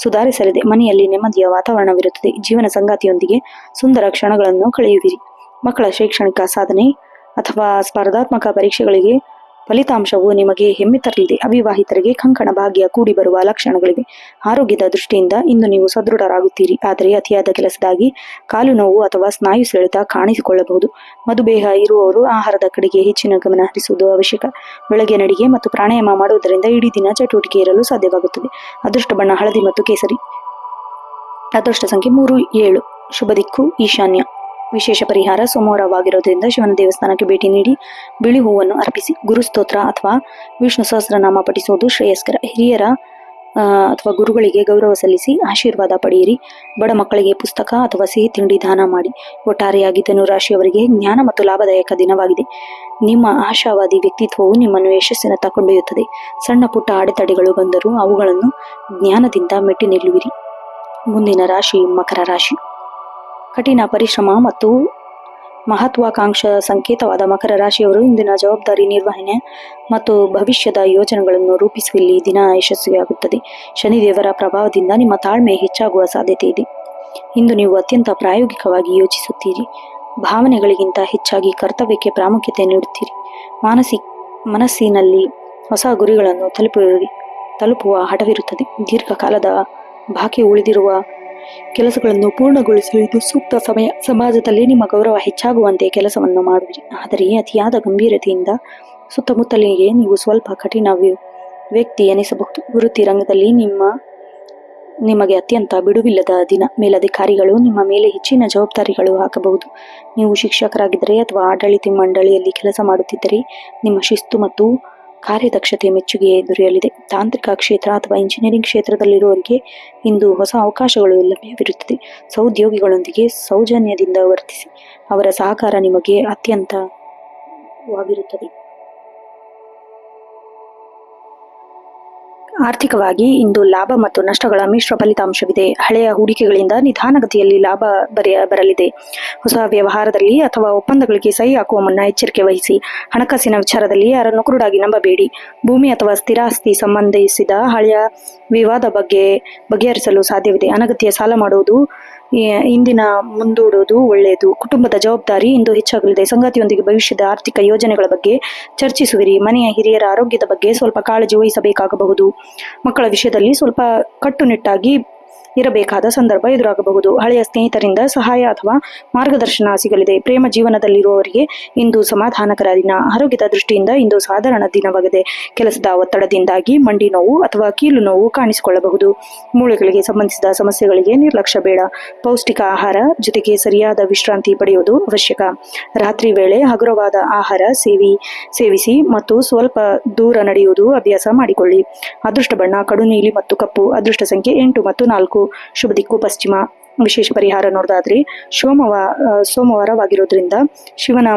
ಸುಧಾರಿಸಲಿದೆ. ಮನೆಯಲ್ಲಿ ನೆಮ್ಮದಿಯ ವಾತಾವರಣವಿರುತ್ತದೆ. ಜೀವನ ಸಂಗಾತಿಯೊಂದಿಗೆ ಸುಂದರ ಕ್ಷಣಗಳನ್ನು ಕಳೆಯುವಿರಿ. ಮಕ್ಕಳ ಶೈಕ್ಷಣಿಕ ಸಾಧನೆ ಅಥವಾ ಸ್ಪರ್ಧಾತ್ಮಕ ಪರೀಕ್ಷೆಗಳಿಗೆ ಫಲಿತಾಂಶವು ನಿಮಗೆ ಹೆಮ್ಮೆ ತರಲಿದೆ. ಅವಿವಾಹಿತರಿಗೆ ಕಂಕಣ ಭಾಗ್ಯ ಕೂಡಿ ಬರುವ ಲಕ್ಷಣಗಳಿವೆ. ಆರೋಗ್ಯದ ದೃಷ್ಟಿಯಿಂದ ಇಂದು ನೀವು ಸದೃಢರಾಗುತ್ತೀರಿ, ಆದರೆ ಅತಿಯಾದ ಕೆಲಸದಾಗಿ ಕಾಲು ನೋವು ಅಥವಾ ಸ್ನಾಯು ಸೆಳೆತ ಕಾಣಿಸಿಕೊಳ್ಳಬಹುದು. ಮಧುಮೇಹ ಇರುವವರು ಆಹಾರದ ಕಡೆಗೆ ಹೆಚ್ಚಿನ ಗಮನ ಹರಿಸುವುದು ಅವಶ್ಯಕ. ಬೆಳಗ್ಗೆ ನಡಿಗೆ ಮತ್ತು ಪ್ರಾಣಾಯಾಮ ಮಾಡುವುದರಿಂದ ಇಡೀ ದಿನ ಚಟುವಟಿಕೆ ಇರಲು ಸಾಧ್ಯವಾಗುತ್ತದೆ. ಅದೃಷ್ಟ ಬಣ್ಣ ಹಳದಿ ಮತ್ತು ಕೇಸರಿ. ಅದೃಷ್ಟ ಸಂಖ್ಯೆ 3, 7. ಶುಭ ದಿಕ್ಕು ಈಶಾನ್ಯ. ವಿಶೇಷ ಪರಿಹಾರ ಸೋಮವಾರವಾಗಿರೋದ್ರಿಂದ ಶಿವನ ದೇವಸ್ಥಾನಕ್ಕೆ ಭೇಟಿ ನೀಡಿ ಬಿಳಿ ಹೂವನ್ನು ಅರ್ಪಿಸಿ. ಗುರುಸ್ತೋತ್ರ ಅಥವಾ ವಿಷ್ಣು ಸಹಸ್ರನಾಮ ಪಠಿಸುವುದು ಶ್ರೇಯಸ್ಕರ. ಹಿರಿಯರ ಅಥವಾ ಗುರುಗಳಿಗೆ ಗೌರವ ಸಲ್ಲಿಸಿ ಆಶೀರ್ವಾದ ಪಡೆಯಿರಿ. ಬಡ ಮಕ್ಕಳಿಗೆ ಪುಸ್ತಕ ಅಥವಾ ಸಿಹಿ ತಿಂಡಿ ದಾನ ಮಾಡಿ. ಒಟ್ಟಾರೆಯಾಗಿ ಧನು ರಾಶಿಯವರಿಗೆ ಜ್ಞಾನ ಮತ್ತು ಲಾಭದಾಯಕ ದಿನವಾಗಿದೆ. ನಿಮ್ಮ ಆಶಾವಾದಿ ವ್ಯಕ್ತಿತ್ವವು ನಿಮ್ಮನ್ನು ಯಶಸ್ಸಿನತ್ತ ಕೊಂಡೊಯ್ಯುತ್ತದೆ. ಸಣ್ಣ ಪುಟ್ಟ ಅಡೆತಡೆಗಳು ಬಂದರೂ ಅವುಗಳನ್ನು ಜ್ಞಾನದಿಂದ ಮೆಟ್ಟಿ ನಿಲ್ಲುವಿರಿ. ಮುಂದಿನ ರಾಶಿ ಮಕರ ರಾಶಿ. ಕಠಿಣ ಪರಿಶ್ರಮ ಮತ್ತು ಮಹತ್ವಾಕಾಂಕ್ಷ ಸಂಕೇತವಾದ ಮಕರ ರಾಶಿಯವರು ಇಂದಿನ ಜವಾಬ್ದಾರಿ ನಿರ್ವಹಣೆ ಮತ್ತು ಭವಿಷ್ಯದ ಯೋಜನೆಗಳನ್ನು ರೂಪಿಸುವಲ್ಲಿ ದಿನ ಯಶಸ್ವಿಯಾಗುತ್ತದೆ. ಶನಿದೇವರ ಪ್ರಭಾವದಿಂದ ನಿಮ್ಮ ತಾಳ್ಮೆ ಹೆಚ್ಚಾಗುವ ಸಾಧ್ಯತೆ ಇದೆ. ಇಂದು ನೀವು ಅತ್ಯಂತ ಪ್ರಾಯೋಗಿಕವಾಗಿ ಯೋಚಿಸುತ್ತೀರಿ. ಭಾವನೆಗಳಿಗಿಂತ ಹೆಚ್ಚಾಗಿ ಕರ್ತವ್ಯಕ್ಕೆ ಪ್ರಾಮುಖ್ಯತೆ ನೀಡುತ್ತೀರಿ. ಮನಸ್ಸಿನಲ್ಲಿ ಹೊಸ ಗುರಿಗಳನ್ನು ತಲುಪುವ ಹಠವಿರುತ್ತದೆ. ದೀರ್ಘಕಾಲದ ಬಾಕಿ ಉಳಿದಿರುವ ಕೆಲಸಗಳನ್ನು ಪೂರ್ಣಗೊಳಿಸಲು ಇದು ಸೂಕ್ತ ಸಮಯ. ಸಮಾಜದಲ್ಲಿ ನಿಮ್ಮ ಗೌರವ ಹೆಚ್ಚಾಗುವಂತೆ ಕೆಲಸವನ್ನು ಮಾಡುವಿರಿ, ಆದರೆ ಅತಿಯಾದ ಗಂಭೀರತೆಯಿಂದ ಸುತ್ತಮುತ್ತಲಿಗೆ ನೀವು ಸ್ವಲ್ಪ ಕಠಿಣ ವ್ಯಕ್ತಿ ಎನಿಸಬಹುದು. ವೃತ್ತಿ ರಂಗದಲ್ಲಿ ನಿಮಗೆ ಅತ್ಯಂತ ಬಿಡುವಿಲ್ಲದ ದಿನ. ಮೇಲಧಿಕಾರಿಗಳು ನಿಮ್ಮ ಮೇಲೆ ಹೆಚ್ಚಿನ ಜವಾಬ್ದಾರಿಗಳು ಹಾಕಬಹುದು. ನೀವು ಶಿಕ್ಷಕರಾಗಿದ್ದರೆ ಅಥವಾ ಆಡಳಿತ ಮಂಡಳಿಯಲ್ಲಿ ಕೆಲಸ ಮಾಡುತ್ತಿದ್ದರೆ ನಿಮ್ಮ ಶಿಸ್ತು ಮತ್ತು ಕಾರ್ಯದಕ್ಷತೆ ಮೆಚ್ಚುಗೆ ದೊರೆಯಲಿದೆ. ತಾಂತ್ರಿಕ ಕ್ಷೇತ್ರ ಅಥವಾ ಇಂಜಿನಿಯರಿಂಗ್ ಕ್ಷೇತ್ರದಲ್ಲಿರುವವರಿಗೆ ಇಂದು ಹೊಸ ಅವಕಾಶಗಳು ಲಭ್ಯವಿರುತ್ತದೆ. ಸಹೋದ್ಯೋಗಿಗಳೊಂದಿಗೆ ಸೌಜನ್ಯದಿಂದ ವರ್ತಿಸಿ, ಅವರ ಸಹಕಾರ ನಿಮಗೆ ಅತ್ಯಂತವಾಗಿರುತ್ತದೆ. ಆರ್ಥಿಕವಾಗಿ ಇಂದು ಲಾಭ ಮತ್ತು ನಷ್ಟಗಳ ಮಿಶ್ರ ಫಲಿತಾಂಶವಿದೆ. ಹಳೆಯ ಹೂಡಿಕೆಗಳಿಂದ ನಿಧಾನಗತಿಯಲ್ಲಿ ಲಾಭ ಬರಲಿದೆ. ಹೊಸ ವ್ಯವಹಾರದಲ್ಲಿ ಅಥವಾ ಒಪ್ಪಂದಗಳಿಗೆ ಸಹಿ ಹಾಕುವ ಮುನ್ನ ಎಚ್ಚರಿಕೆ ವಹಿಸಿ. ಹಣಕಾಸಿನ ವಿಚಾರದಲ್ಲಿ ಯಾರನ್ನು ಕುರುಡಾಗಿ ನಂಬಬೇಡಿ. ಭೂಮಿ ಅಥವಾ ಸ್ಥಿರಾಸ್ತಿ ಸಂಬಂಧಿಸಿದ ಹಳೆಯ ವಿವಾದ ಬಗೆಹರಿಸಲು ಸಾಧ್ಯವಿದೆ. ಅನಗತ್ಯ ಸಾಲ ಮಾಡುವುದು ಇಂದಿನ ಮುಂದೂಡುವುದು ಒಳ್ಳೆಯದು. ಕುಟುಂಬದ ಜವಾಬ್ದಾರಿ ಇಂದು ಹೆಚ್ಚಾಗಲಿದೆ. ಸಂಗಾತಿಯೊಂದಿಗೆ ಭವಿಷ್ಯದ ಆರ್ಥಿಕ ಯೋಜನೆಗಳ ಬಗ್ಗೆ ಚರ್ಚಿಸುವಿರಿ. ಮನೆಯ ಹಿರಿಯರ ಆರೋಗ್ಯದ ಬಗ್ಗೆ ಸ್ವಲ್ಪ ಕಾಳಜಿ ವಹಿಸಬೇಕಾಗಬಹುದು. ಮಕ್ಕಳ ವಿಷಯದಲ್ಲಿ ಸ್ವಲ್ಪ ಕಟ್ಟುನಿಟ್ಟಾಗಿ ಇರಬೇಕಾದ ಸಂದರ್ಭ ಎದುರಾಗಬಹುದು. ಹಳೆಯ ಸ್ನೇಹಿತರಿಂದ ಸಹಾಯ ಅಥವಾ ಮಾರ್ಗದರ್ಶನ ಸಿಗಲಿದೆ. ಪ್ರೇಮ ಜೀವನದಲ್ಲಿರುವವರಿಗೆ ಇಂದು ಸಮಾಧಾನಕರ ದಿನ. ಆರೋಗ್ಯದ ದೃಷ್ಟಿಯಿಂದ ಇಂದು ಸಾಧಾರಣ ದಿನವಾಗಿದೆ. ಕೆಲಸದ ಒತ್ತಡದಿಂದಾಗಿ ಮಂಡಿ ನೋವು ಅಥವಾ ಕೀಲು ನೋವು ಕಾಣಿಸಿಕೊಳ್ಳಬಹುದು. ಮೂಳೆಗಳಿಗೆ ಸಂಬಂಧಿಸಿದ ಸಮಸ್ಯೆಗಳಿಗೆ ನಿರ್ಲಕ್ಷ್ಯ ಬೇಡ. ಪೌಷ್ಟಿಕ ಆಹಾರ ಜೊತೆಗೆ ಸರಿಯಾದ ವಿಶ್ರಾಂತಿ ಪಡೆಯುವುದು ಅವಶ್ಯಕ. ರಾತ್ರಿ ವೇಳೆ ಹಗುರವಾದ ಆಹಾರ ಸೇವಿಸಿ ಮತ್ತು ಸ್ವಲ್ಪ ದೂರ ನಡೆಯುವುದು ಅಭ್ಯಾಸ ಮಾಡಿಕೊಳ್ಳಿ. ಅದೃಷ್ಟ ಬಣ್ಣ ಕಡು ನೀಲಿ ಮತ್ತು ಕಪ್ಪು. ಅದೃಷ್ಟ ಸಂಖ್ಯೆ 8 ಮತ್ತು 4. ಶುಭ ದಿಕ್ಕು ಪಶ್ಚಿಮ. ವಿಶೇಷ ಪರಿಹಾರ ನೋಡೋದಾದ್ರೆ ಸೋಮವಾರವಾಗಿರೋದ್ರಿಂದ ಶಿವನ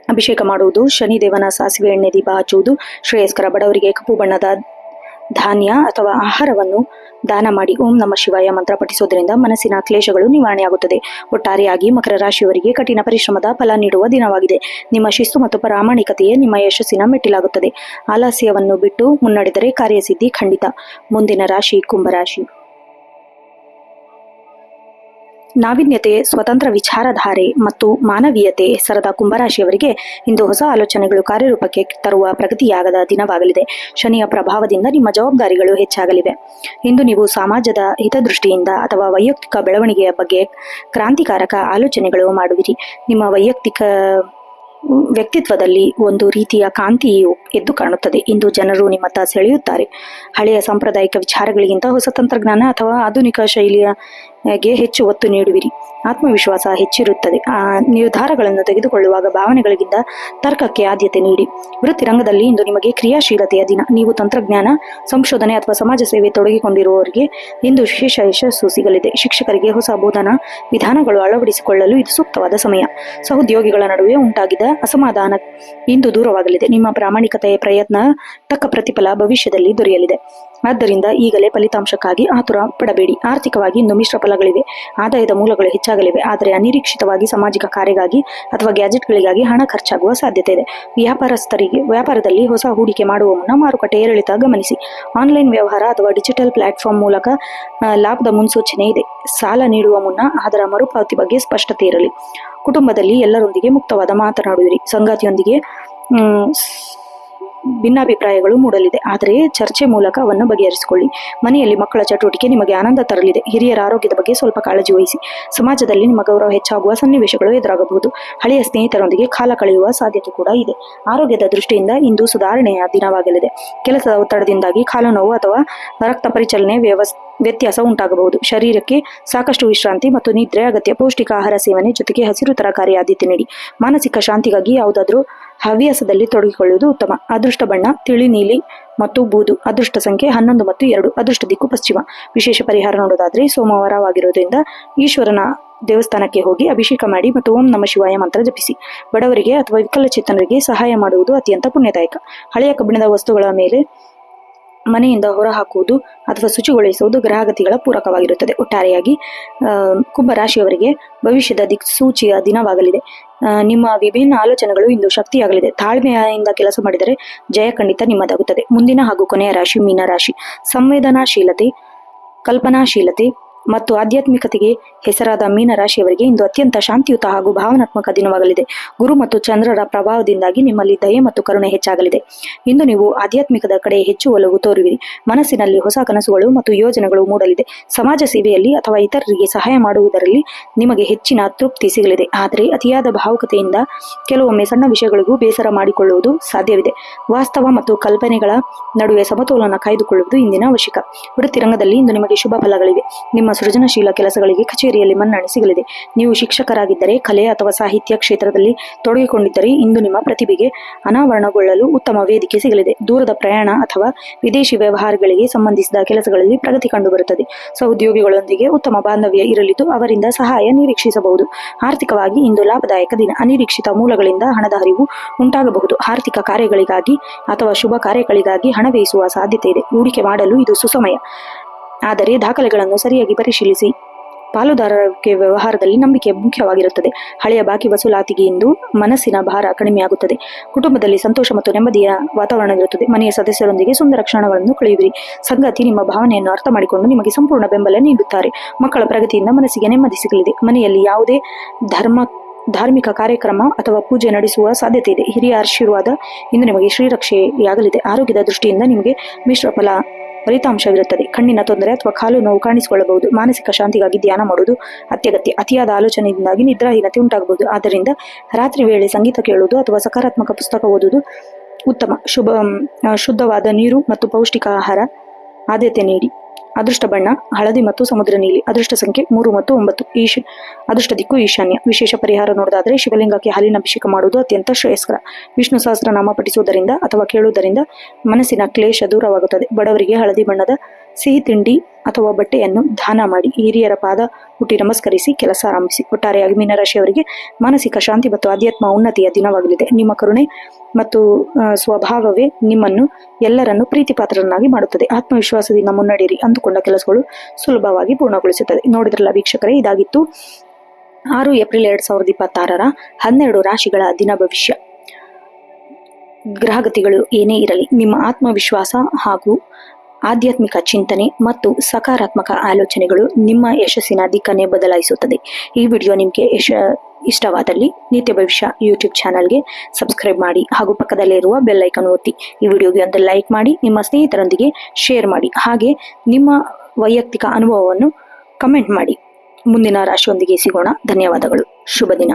ಅಭಿಷೇಕ ಮಾಡುವುದು, ಶನಿದೇವನ ಸಾಸಿವೆ ಎಣ್ಣೆ ದೀಪ ಹಚ್ಚುವುದು ಶ್ರೇಯಸ್ಕರ. ಬಡವರಿಗೆ ಕಪ್ಪು ಬಣ್ಣದ ಧಾನ್ಯ ಅಥವಾ ಆಹಾರವನ್ನು ದಾನ ಮಾಡಿ. ಓಂ ನಮಃ ಶಿವಾಯ ಮಂತ್ರ ಪಠಿಸೋದ್ರಿಂದ ಮನಸ್ಸಿನ ಕ್ಲೇಶಗಳು ನಿವಾರಣೆಯಾಗುತ್ತದೆ. ಒಟ್ಟಾರೆಯಾಗಿ ಮಕರ ರಾಶಿಯವರಿಗೆ ಕಠಿಣ ಪರಿಶ್ರಮದ ಫಲ ನೀಡುವ ದಿನವಾಗಿದೆ. ನಿಮ್ಮ ಶಿಸ್ತು ಮತ್ತು ಪ್ರಾಮಾಣಿಕತೆಯೇ ನಿಮ್ಮ ಯಶಸ್ಸಿನ ಮೆಟ್ಟಿಲಾಗುತ್ತದೆ. ಆಲಸ್ಯವನ್ನು ಬಿಟ್ಟು ಮುನ್ನಡೆದರೆ ಕಾರ್ಯಸಿದ್ಧಿ ಖಂಡಿತ. ಮುಂದಿನ ರಾಶಿ ಕುಂಭರಾಶಿ. ನಾವೀನ್ಯತೆ, ಸ್ವತಂತ್ರ ವಿಚಾರಧಾರೆ ಮತ್ತು ಮಾನವೀಯತೆ ಹೆಸರಾದ ಕುಂಭರಾಶಿಯವರಿಗೆ ಇಂದು ಹೊಸ ಆಲೋಚನೆಗಳು ಕಾರ್ಯರೂಪಕ್ಕೆ ತರುವ ಪ್ರಗತಿಯಾಗದ ದಿನವಾಗಲಿದೆ. ಶನಿಯ ಪ್ರಭಾವದಿಂದ ನಿಮ್ಮ ಜವಾಬ್ದಾರಿಗಳು ಹೆಚ್ಚಾಗಲಿವೆ. ಇಂದು ನೀವು ಸಮಾಜದ ಹಿತದೃಷ್ಟಿಯಿಂದ ಅಥವಾ ವೈಯಕ್ತಿಕ ಬೆಳವಣಿಗೆಯ ಬಗ್ಗೆ ಕ್ರಾಂತಿಕಾರಕ ಆಲೋಚನೆಗಳು ಮಾಡುವಿರಿ. ನಿಮ್ಮ ವ್ಯಕ್ತಿತ್ವದಲ್ಲಿ ಒಂದು ರೀತಿಯ ಕಾಂತಿಯು ಎದ್ದು ಕಾಣುತ್ತದೆ. ಇಂದು ಜನರು ನಿಮ್ಮತ್ತ ಸೆಳೆಯುತ್ತಾರೆ. ಹಳೆಯ ಸಾಂಪ್ರದಾಯಿಕ ವಿಚಾರಗಳಿಗಿಂತ ಹೊಸ ತಂತ್ರಜ್ಞಾನ ಅಥವಾ ಆಧುನಿಕ ಶೈಲಿಯ ಹೆಚ್ಚು ಒತ್ತು ನೀಡುವಿರಿ. ಆತ್ಮವಿಶ್ವಾಸ ಹೆಚ್ಚಿರುತ್ತದೆ. ನಿರ್ಧಾರಗಳನ್ನು ತೆಗೆದುಕೊಳ್ಳುವಾಗ ಭಾವನೆಗಳಿಗಿಂತ ತರ್ಕಕ್ಕೆ ಆದ್ಯತೆ ನೀಡಿ. ವೃತ್ತಿ ರಂಗದಲ್ಲಿ ಇಂದು ನಿಮಗೆ ಕ್ರಿಯಾಶೀಲತೆಯ ದಿನ. ನೀವು ತಂತ್ರಜ್ಞಾನ, ಸಂಶೋಧನೆ ಅಥವಾ ಸಮಾಜ ಸೇವೆ ತೊಡಗಿಕೊಂಡಿರುವವರಿಗೆ ಇಂದು ವಿಶೇಷ ಯಶಸ್ಸು ಸಿಗಲಿದೆ. ಶಿಕ್ಷಕರಿಗೆ ಹೊಸ ಬೋಧನಾ ವಿಧಾನಗಳು ಅಳವಡಿಸಿಕೊಳ್ಳಲು ಇದು ಸೂಕ್ತವಾದ ಸಮಯ. ಸಹೋದ್ಯೋಗಿಗಳ ನಡುವೆ ಉಂಟಾಗಿದ್ದ ಅಸಮಾಧಾನ ಇಂದು ದೂರವಾಗಲಿದೆ. ನಿಮ್ಮ ಪ್ರಾಮಾಣಿಕತೆಯ ಪ್ರಯತ್ನ ತಕ್ಕ ಪ್ರತಿಫಲ ಭವಿಷ್ಯದಲ್ಲಿ ದೊರೆಯಲಿದೆ. ಆದ್ದರಿಂದ ಈಗಲೇ ಫಲಿತಾಂಶಕ್ಕಾಗಿ ಆತುರ ಪಡಬೇಡಿ. ಆರ್ಥಿಕವಾಗಿ ಇಂದು ಮಿಶ್ರ ಫಲಗಳಿವೆ. ಆದಾಯದ ಮೂಲಗಳು ಹೆಚ್ಚಾಗಲಿವೆ, ಆದರೆ ಅನಿರೀಕ್ಷಿತವಾಗಿ ಸಾಮಾಜಿಕ ಕಾರ್ಯಗಾಗಿ ಅಥವಾ ಗ್ಯಾಜೆಟ್ಗಳಿಗಾಗಿ ಹಣ ಖರ್ಚಾಗುವ ಸಾಧ್ಯತೆ ಇದೆ. ವ್ಯಾಪಾರದಲ್ಲಿ ಹೊಸ ಹೂಡಿಕೆ ಮಾಡುವ ಮುನ್ನ ಮಾರುಕಟ್ಟೆ ಏರಿಳಿತ ಗಮನಿಸಿ. ಆನ್ಲೈನ್ ವ್ಯವಹಾರ ಅಥವಾ ಡಿಜಿಟಲ್ ಪ್ಲಾಟ್ಫಾರ್ಮ್ ಮೂಲಕ ಲಾಭದ ಮುನ್ಸೂಚನೆ ಇದೆ. ಸಾಲ ನೀಡುವ ಮುನ್ನ ಅದರ ಮರುಪಾವತಿ ಬಗ್ಗೆ ಸ್ಪಷ್ಟತೆ ಇರಲಿ. ಕುಟುಂಬದಲ್ಲಿ ಎಲ್ಲರೊಂದಿಗೆ ಮುಕ್ತವಾದ ಮಾತನಾಡುವಿರಿ. ಸಂಗಾತಿಯೊಂದಿಗೆ ಭಿನ್ನಾಭಿಪ್ರಾಯಗಳು ಮೂಡಲಿದೆ, ಆದರೆ ಚರ್ಚೆ ಮೂಲಕ ಅವನ್ನು ಬಗೆಹರಿಸಿಕೊಳ್ಳಿ. ಮನೆಯಲ್ಲಿ ಮಕ್ಕಳ ಚಟುವಟಿಕೆ ನಿಮಗೆ ಆನಂದ ತರಲಿದೆ. ಹಿರಿಯರ ಆರೋಗ್ಯದ ಬಗ್ಗೆ ಸ್ವಲ್ಪ ಕಾಳಜಿ ವಹಿಸಿ. ಸಮಾಜದಲ್ಲಿ ನಿಮ್ಮ ಗೌರವ ಹೆಚ್ಚಾಗುವ ಸನ್ನಿವೇಶಗಳು ಎದುರಾಗಬಹುದು. ಹಳೆಯ ಸ್ನೇಹಿತರೊಂದಿಗೆ ಕಾಲ ಕಳೆಯುವ ಸಾಧ್ಯತೆ ಕೂಡ ಇದೆ. ಆರೋಗ್ಯದ ದೃಷ್ಟಿಯಿಂದ ಇಂದು ಸುಧಾರಣೆಯ ದಿನವಾಗಲಿದೆ. ಕೆಲಸದ ಒತ್ತಡದಿಂದಾಗಿ ಕಾಲು ನೋವು ಅಥವಾ ರಕ್ತ ಪರಿಚಲನೆ ವ್ಯತ್ಯಾಸ ಉಂಟಾಗಬಹುದು. ಶರೀರಕ್ಕೆ ಸಾಕಷ್ಟು ವಿಶ್ರಾಂತಿ ಮತ್ತು ನಿದ್ರೆ ಅಗತ್ಯ. ಪೌಷ್ಟಿಕ ಆಹಾರ ಸೇವನೆ ಜೊತೆಗೆ ಹಸಿರು ತರಕಾರಿ ಆದ್ಯತೆ ನೀಡಿ. ಮಾನಸಿಕ ಶಾಂತಿಗಾಗಿ ಯಾವುದಾದ್ರೂ ಹವ್ಯಾಸದಲ್ಲಿ ತೊಡಗಿಕೊಳ್ಳುವುದು ಉತ್ತಮ. ಅದೃಷ್ಟ ಬಣ್ಣ ತಿಳಿ ನೀಲಿ ಮತ್ತು ಬೂದು. ಅದೃಷ್ಟ ಸಂಖ್ಯೆ 11 ಮತ್ತು 2. ಅದೃಷ್ಟ ದಿಕ್ಕು ಪಶ್ಚಿಮ. ವಿಶೇಷ ಪರಿಹಾರ ನೋಡೋದಾದ್ರೆ ಸೋಮವಾರವಾಗಿರೋದ್ರಿಂದ ಈಶ್ವರನ ದೇವಸ್ಥಾನಕ್ಕೆ ಹೋಗಿ ಅಭಿಷೇಕ ಮಾಡಿ ಮತ್ತು ಓಂ ನಮಃ ಶಿವಾಯ ಮಂತ್ರ ಜಪಿಸಿ. ಬಡವರಿಗೆ ಅಥವಾ ವಿಕಲಚೇತನರಿಗೆ ಸಹಾಯ ಮಾಡುವುದು ಅತ್ಯಂತ ಪುಣ್ಯದಾಯಕ. ಹಳೆಯ ಕಬ್ಬಿಣದ ವಸ್ತುಗಳ ಮೇಲೆ ಮನೆಯಿಂದ ಹೊರಹಾಕುವುದು ಅಥವಾ ಶುಚಿಗೊಳಿಸುವುದು ಗ್ರಹಗತಿಗಳ ಪೂರಕವಾಗಿರುತ್ತದೆ. ಒಟ್ಟಾರೆಯಾಗಿ ಕುಂಭರಾಶಿಯವರಿಗೆ ಭವಿಷ್ಯದ ದಿಕ್ಸೂಚಿಯ ದಿನವಾಗಲಿದೆ. ನಿಮ್ಮ ವಿಭಿನ್ನ ಆಲೋಚನೆಗಳು ಇಂದು ಶಕ್ತಿಯಾಗಲಿದೆ. ತಾಳ್ಮೆಯಿಂದ ಕೆಲಸ ಮಾಡಿದರೆ ಜಯ ಖಂಡಿತ ನಿಮ್ಮದಾಗುತ್ತದೆ. ಮುಂದಿನ ಹಾಗೂ ಕೊನೆಯ ರಾಶಿ ಮೀನರಾಶಿ. ಸಂವೇದನಾಶೀಲತೆ, ಕಲ್ಪನಾಶೀಲತೆ ಮತ್ತು ಆಧ್ಯಾತ್ಮಿಕತೆಗೆ ಹೆಸರಾದ ಮೀನರಾಶಿಯವರಿಗೆ ಇಂದು ಅತ್ಯಂತ ಶಾಂತಿಯುತ ಹಾಗೂ ಭಾವನಾತ್ಮಕ ದಿನವಾಗಲಿದೆ. ಗುರು ಮತ್ತು ಚಂದ್ರರ ಪ್ರಭಾವದಿಂದಾಗಿ ನಿಮ್ಮಲ್ಲಿ ದಯೆ ಮತ್ತು ಕರುಣೆ ಹೆಚ್ಚಾಗಲಿದೆ. ಇಂದು ನೀವು ಆಧ್ಯಾತ್ಮಿಕದ ಕಡೆ ಹೆಚ್ಚು ಒಲವು ತೋರುವಿರಿ. ಮನಸ್ಸಿನಲ್ಲಿ ಹೊಸ ಕನಸುಗಳು ಮತ್ತು ಯೋಜನೆಗಳು ಮೂಡಲಿದೆ. ಸಮಾಜ ಸೇವೆಯಲ್ಲಿ ಅಥವಾ ಇತರರಿಗೆ ಸಹಾಯ ಮಾಡುವುದರಲ್ಲಿ ನಿಮಗೆ ಹೆಚ್ಚಿನ ತೃಪ್ತಿ ಸಿಗಲಿದೆ. ಆದರೆ ಅತಿಯಾದ ಭಾವುಕತೆಯಿಂದ ಕೆಲವೊಮ್ಮೆ ಸಣ್ಣ ವಿಷಯಗಳಿಗೂ ಬೇಸರ ಮಾಡಿಕೊಳ್ಳುವುದು ಸಾಧ್ಯವಿದೆ. ವಾಸ್ತವ ಮತ್ತು ಕಲ್ಪನೆಗಳ ನಡುವೆ ಸಮತೋಲನ ಕಾಯ್ದುಕೊಳ್ಳುವುದು ಇಂದಿನ ಅವಶ್ಯಕ. ವೃತ್ತಿರಂಗದಲ್ಲಿ ಇಂದು ನಿಮಗೆ ಶುಭ ಫಲಗಳಿವೆ. ನಿಮ್ಮ ಸೃಜನಶೀಲ ಕೆಲಸಗಳಿಗೆ ಕಚೇರಿಯಲ್ಲಿ ಮನ್ನಣೆ ಸಿಗಲಿದೆ. ನೀವು ಶಿಕ್ಷಕರಾಗಿದ್ದರೆ, ಕಲೆ ಅಥವಾ ಸಾಹಿತ್ಯ ಕ್ಷೇತ್ರದಲ್ಲಿ ತೊಡಗಿಕೊಂಡಿದ್ದರೆ ಇಂದು ನಿಮ್ಮ ಪ್ರತಿಭೆಗೆ ಅನಾವರಣಗೊಳ್ಳಲು ಉತ್ತಮ ವೇದಿಕೆ ಸಿಗಲಿದೆ. ದೂರದ ಪ್ರಯಾಣ ಅಥವಾ ವಿದೇಶಿ ವ್ಯವಹಾರಗಳಿಗೆ ಸಂಬಂಧಿಸಿದ ಕೆಲಸಗಳಲ್ಲಿ ಪ್ರಗತಿ ಕಂಡುಬರುತ್ತದೆ. ಸಹೋದ್ಯೋಗಿಗಳೊಂದಿಗೆ ಉತ್ತಮ ಬಾಂಧವ್ಯ ಇರಲಿದ್ದು ಅವರಿಂದ ಸಹಾಯ ನಿರೀಕ್ಷಿಸಬಹುದು. ಆರ್ಥಿಕವಾಗಿ ಇಂದು ಲಾಭದಾಯಕ ದಿನ. ಅನಿರೀಕ್ಷಿತ ಮೂಲಗಳಿಂದ ಹಣದ ಹರಿವು ಉಂಟಾಗಬಹುದು. ಆರ್ಥಿಕ ಕಾರ್ಯಗಳಿಗಾಗಿ ಅಥವಾ ಶುಭ ಕಾರ್ಯಗಳಿಗಾಗಿ ಹಣ ವ್ಯಯಿಸುವ ಸಾಧ್ಯತೆ ಇದೆ. ಹೂಡಿಕೆ ಮಾಡಲು ಇದು ಸುಸಮಯ, ಆದರೆ ದಾಖಲೆಗಳನ್ನು ಸರಿಯಾಗಿ ಪರಿಶೀಲಿಸಿ. ಪಾಲುದಾರರಿಗೆ ವ್ಯವಹಾರದಲ್ಲಿ ನಂಬಿಕೆ ಮುಖ್ಯವಾಗಿರುತ್ತದೆ. ಹಳೆಯ ಬಾಕಿ ವಸೂಲಾತಿಗೆ ಇಂದು ಮನಸ್ಸಿನ ಭಾರ ಕಡಿಮೆಯಾಗುತ್ತದೆ. ಕುಟುಂಬದಲ್ಲಿ ಸಂತೋಷ ಮತ್ತು ನೆಮ್ಮದಿಯ ವಾತಾವರಣವಿರುತ್ತದೆ. ಮನೆಯ ಸದಸ್ಯರೊಂದಿಗೆ ಸುಂದರ ಕ್ಷಣಗಳನ್ನು ಕಳೆಯುವಿರಿ. ಸಂಗಾತಿ ನಿಮ್ಮ ಭಾವನೆಯನ್ನು ಅರ್ಥ ಮಾಡಿಕೊಂಡು ನಿಮಗೆ ಸಂಪೂರ್ಣ ಬೆಂಬಲ ನೀಡುತ್ತಾರೆ. ಮಕ್ಕಳ ಪ್ರಗತಿಯಿಂದ ಮನಸ್ಸಿಗೆ ನೆಮ್ಮದಿ ಸಿಗಲಿದೆ. ಮನೆಯಲ್ಲಿ ಯಾವುದೇ ಧಾರ್ಮಿಕ ಕಾರ್ಯಕ್ರಮ ಅಥವಾ ಪೂಜೆ ನಡೆಸುವ ಸಾಧ್ಯತೆ ಇದೆ. ಹಿರಿಯ ಆಶೀರ್ವಾದ ಇಂದು ನಿಮಗೆ ಶ್ರೀರಕ್ಷೆಯಾಗಲಿದೆ. ಆರೋಗ್ಯದ ದೃಷ್ಟಿಯಿಂದ ನಿಮಗೆ ಮಿಶ್ರ ಫಲಿತಾಂಶವಿರುತ್ತದೆ. ಕಣ್ಣಿನ ತೊಂದರೆ ಅಥವಾ ಕಾಲು ನೋವು ಕಾಣಿಸಿಕೊಳ್ಳಬಹುದು. ಮಾನಸಿಕ ಶಾಂತಿಗಾಗಿ ಧ್ಯಾನ ಮಾಡುವುದು ಅತ್ಯಗತ್ಯ. ಅತಿಯಾದ ಆಲೋಚನೆಯಿಂದಾಗಿ ನಿದ್ರಾಹೀನತೆ ಉಂಟಾಗಬಹುದು. ಆದ್ದರಿಂದ ರಾತ್ರಿ ವೇಳೆ ಸಂಗೀತ ಕೇಳುವುದು ಅಥವಾ ಸಕಾರಾತ್ಮಕ ಪುಸ್ತಕ ಓದುವುದು ಉತ್ತಮ. ಶುದ್ಧವಾದ ನೀರು ಮತ್ತು ಪೌಷ್ಟಿಕ ಆಹಾರ ಆದ್ಯತೆ ನೀಡಿ. ಅದೃಷ್ಟ ಬಣ್ಣ ಹಳದಿ ಮತ್ತು ಸಮುದ್ರ ನೀಲಿ. ಅದೃಷ್ಟ ಸಂಖ್ಯೆ 3 ಮತ್ತು 9. ಅದೃಷ್ಟ ದಿಕ್ಕು ಈಶಾನ್ಯ. ವಿಶೇಷ ಪರಿಹಾರ ನೋಡೋದಾದ್ರೆ ಶಿವಲಿಂಗಕ್ಕೆ ಹಾಲಿನ ಅಭಿಷೇಕ ಮಾಡುವುದು ಅತ್ಯಂತ ಶ್ರೇಯಸ್ಕರ. ವಿಷ್ಣು ಸಹಸ್ರನಾಮ ಪಠಿಸುವುದರಿಂದ ಅಥವಾ ಕೇಳುವುದರಿಂದ ಮನಸ್ಸಿನ ಕ್ಲೇಶ ದೂರವಾಗುತ್ತದೆ. ಬಡವರಿಗೆ ಹಳದಿ ಬಣ್ಣದ ಸಿಹಿ ತಿಂಡಿ ಅಥವಾ ಬಟ್ಟೆಯನ್ನು ದಾನ ಮಾಡಿ. ಹಿರಿಯರ ಪಾದ ಮುಟ್ಟಿ ನಮಸ್ಕರಿಸಿ ಕೆಲಸ ಆರಂಭಿಸಿ. ಒಟ್ಟಾರೆಯಾಗಿ ಮೀನರಾಶಿಯವರಿಗೆ ಮಾನಸಿಕ ಶಾಂತಿ ಮತ್ತು ಆಧ್ಯಾತ್ಮ ಉನ್ನತಿಯ ದಿನವಾಗಲಿದೆ. ನಿಮ್ಮ ಕರುಣೆ ಮತ್ತು ಸ್ವಭಾವವೇ ನಿಮ್ಮನ್ನು ಎಲ್ಲರನ್ನು ಪ್ರೀತಿ ಪಾತ್ರರನ್ನಾಗಿ ಮಾಡುತ್ತದೆ. ಆತ್ಮವಿಶ್ವಾಸದಿಂದ ಮುನ್ನಡೆಯಿರಿ. ಅಂದುಕೊಂಡ ಕೆಲಸಗಳು ಸುಲಭವಾಗಿ ಪೂರ್ಣಗೊಳಿಸುತ್ತದೆ. ನೋಡಿದ್ರಲ್ಲ ವೀಕ್ಷಕರೇ, ಇದಾಗಿತ್ತು 6 ಏಪ್ರಿಲ್ 2026 12 ರಾಶಿಗಳ ದಿನ ಭವಿಷ್ಯ. ಗ್ರಹಗತಿಗಳು ಏನೇ ಇರಲಿ, ನಿಮ್ಮ ಆತ್ಮವಿಶ್ವಾಸ ಹಾಗೂ ಆಧ್ಯಾತ್ಮಿಕ ಚಿಂತನೆ ಮತ್ತು ಸಕಾರಾತ್ಮಕ ಆಲೋಚನೆಗಳು ನಿಮ್ಮ ಯಶಸ್ಸಿನ ದಿಕ್ಕನ್ನೇ ಬದಲಾಯಿಸುತ್ತದೆ. ಈ ವಿಡಿಯೋ ನಿಮಗೆ ಇಷ್ಟವಾದಲ್ಲಿ ನಿತ್ಯ ಭವಿಷ್ಯ ಯೂಟ್ಯೂಬ್ ಚಾನಲ್ಗೆ ಸಬ್ಸ್ಕ್ರೈಬ್ ಮಾಡಿ ಹಾಗೂ ಪಕ್ಕದಲ್ಲೇ ಇರುವ ಬೆಲ್ ಐಕಾನ್ ಒತ್ತಿ. ಈ ವಿಡಿಯೋಗೆ ಒಂದು ಲೈಕ್ ಮಾಡಿ, ನಿಮ್ಮ ಸ್ನೇಹಿತರೊಂದಿಗೆ ಶೇರ್ ಮಾಡಿ, ಹಾಗೆ ನಿಮ್ಮ ವೈಯಕ್ತಿಕ ಅನುಭವವನ್ನು ಕಮೆಂಟ್ ಮಾಡಿ. ಮುಂದಿನ ರಾಶಿಯೊಂದಿಗೆ ಸಿಗೋಣ. ಧನ್ಯವಾದಗಳು. ಶುಭ ದಿನ.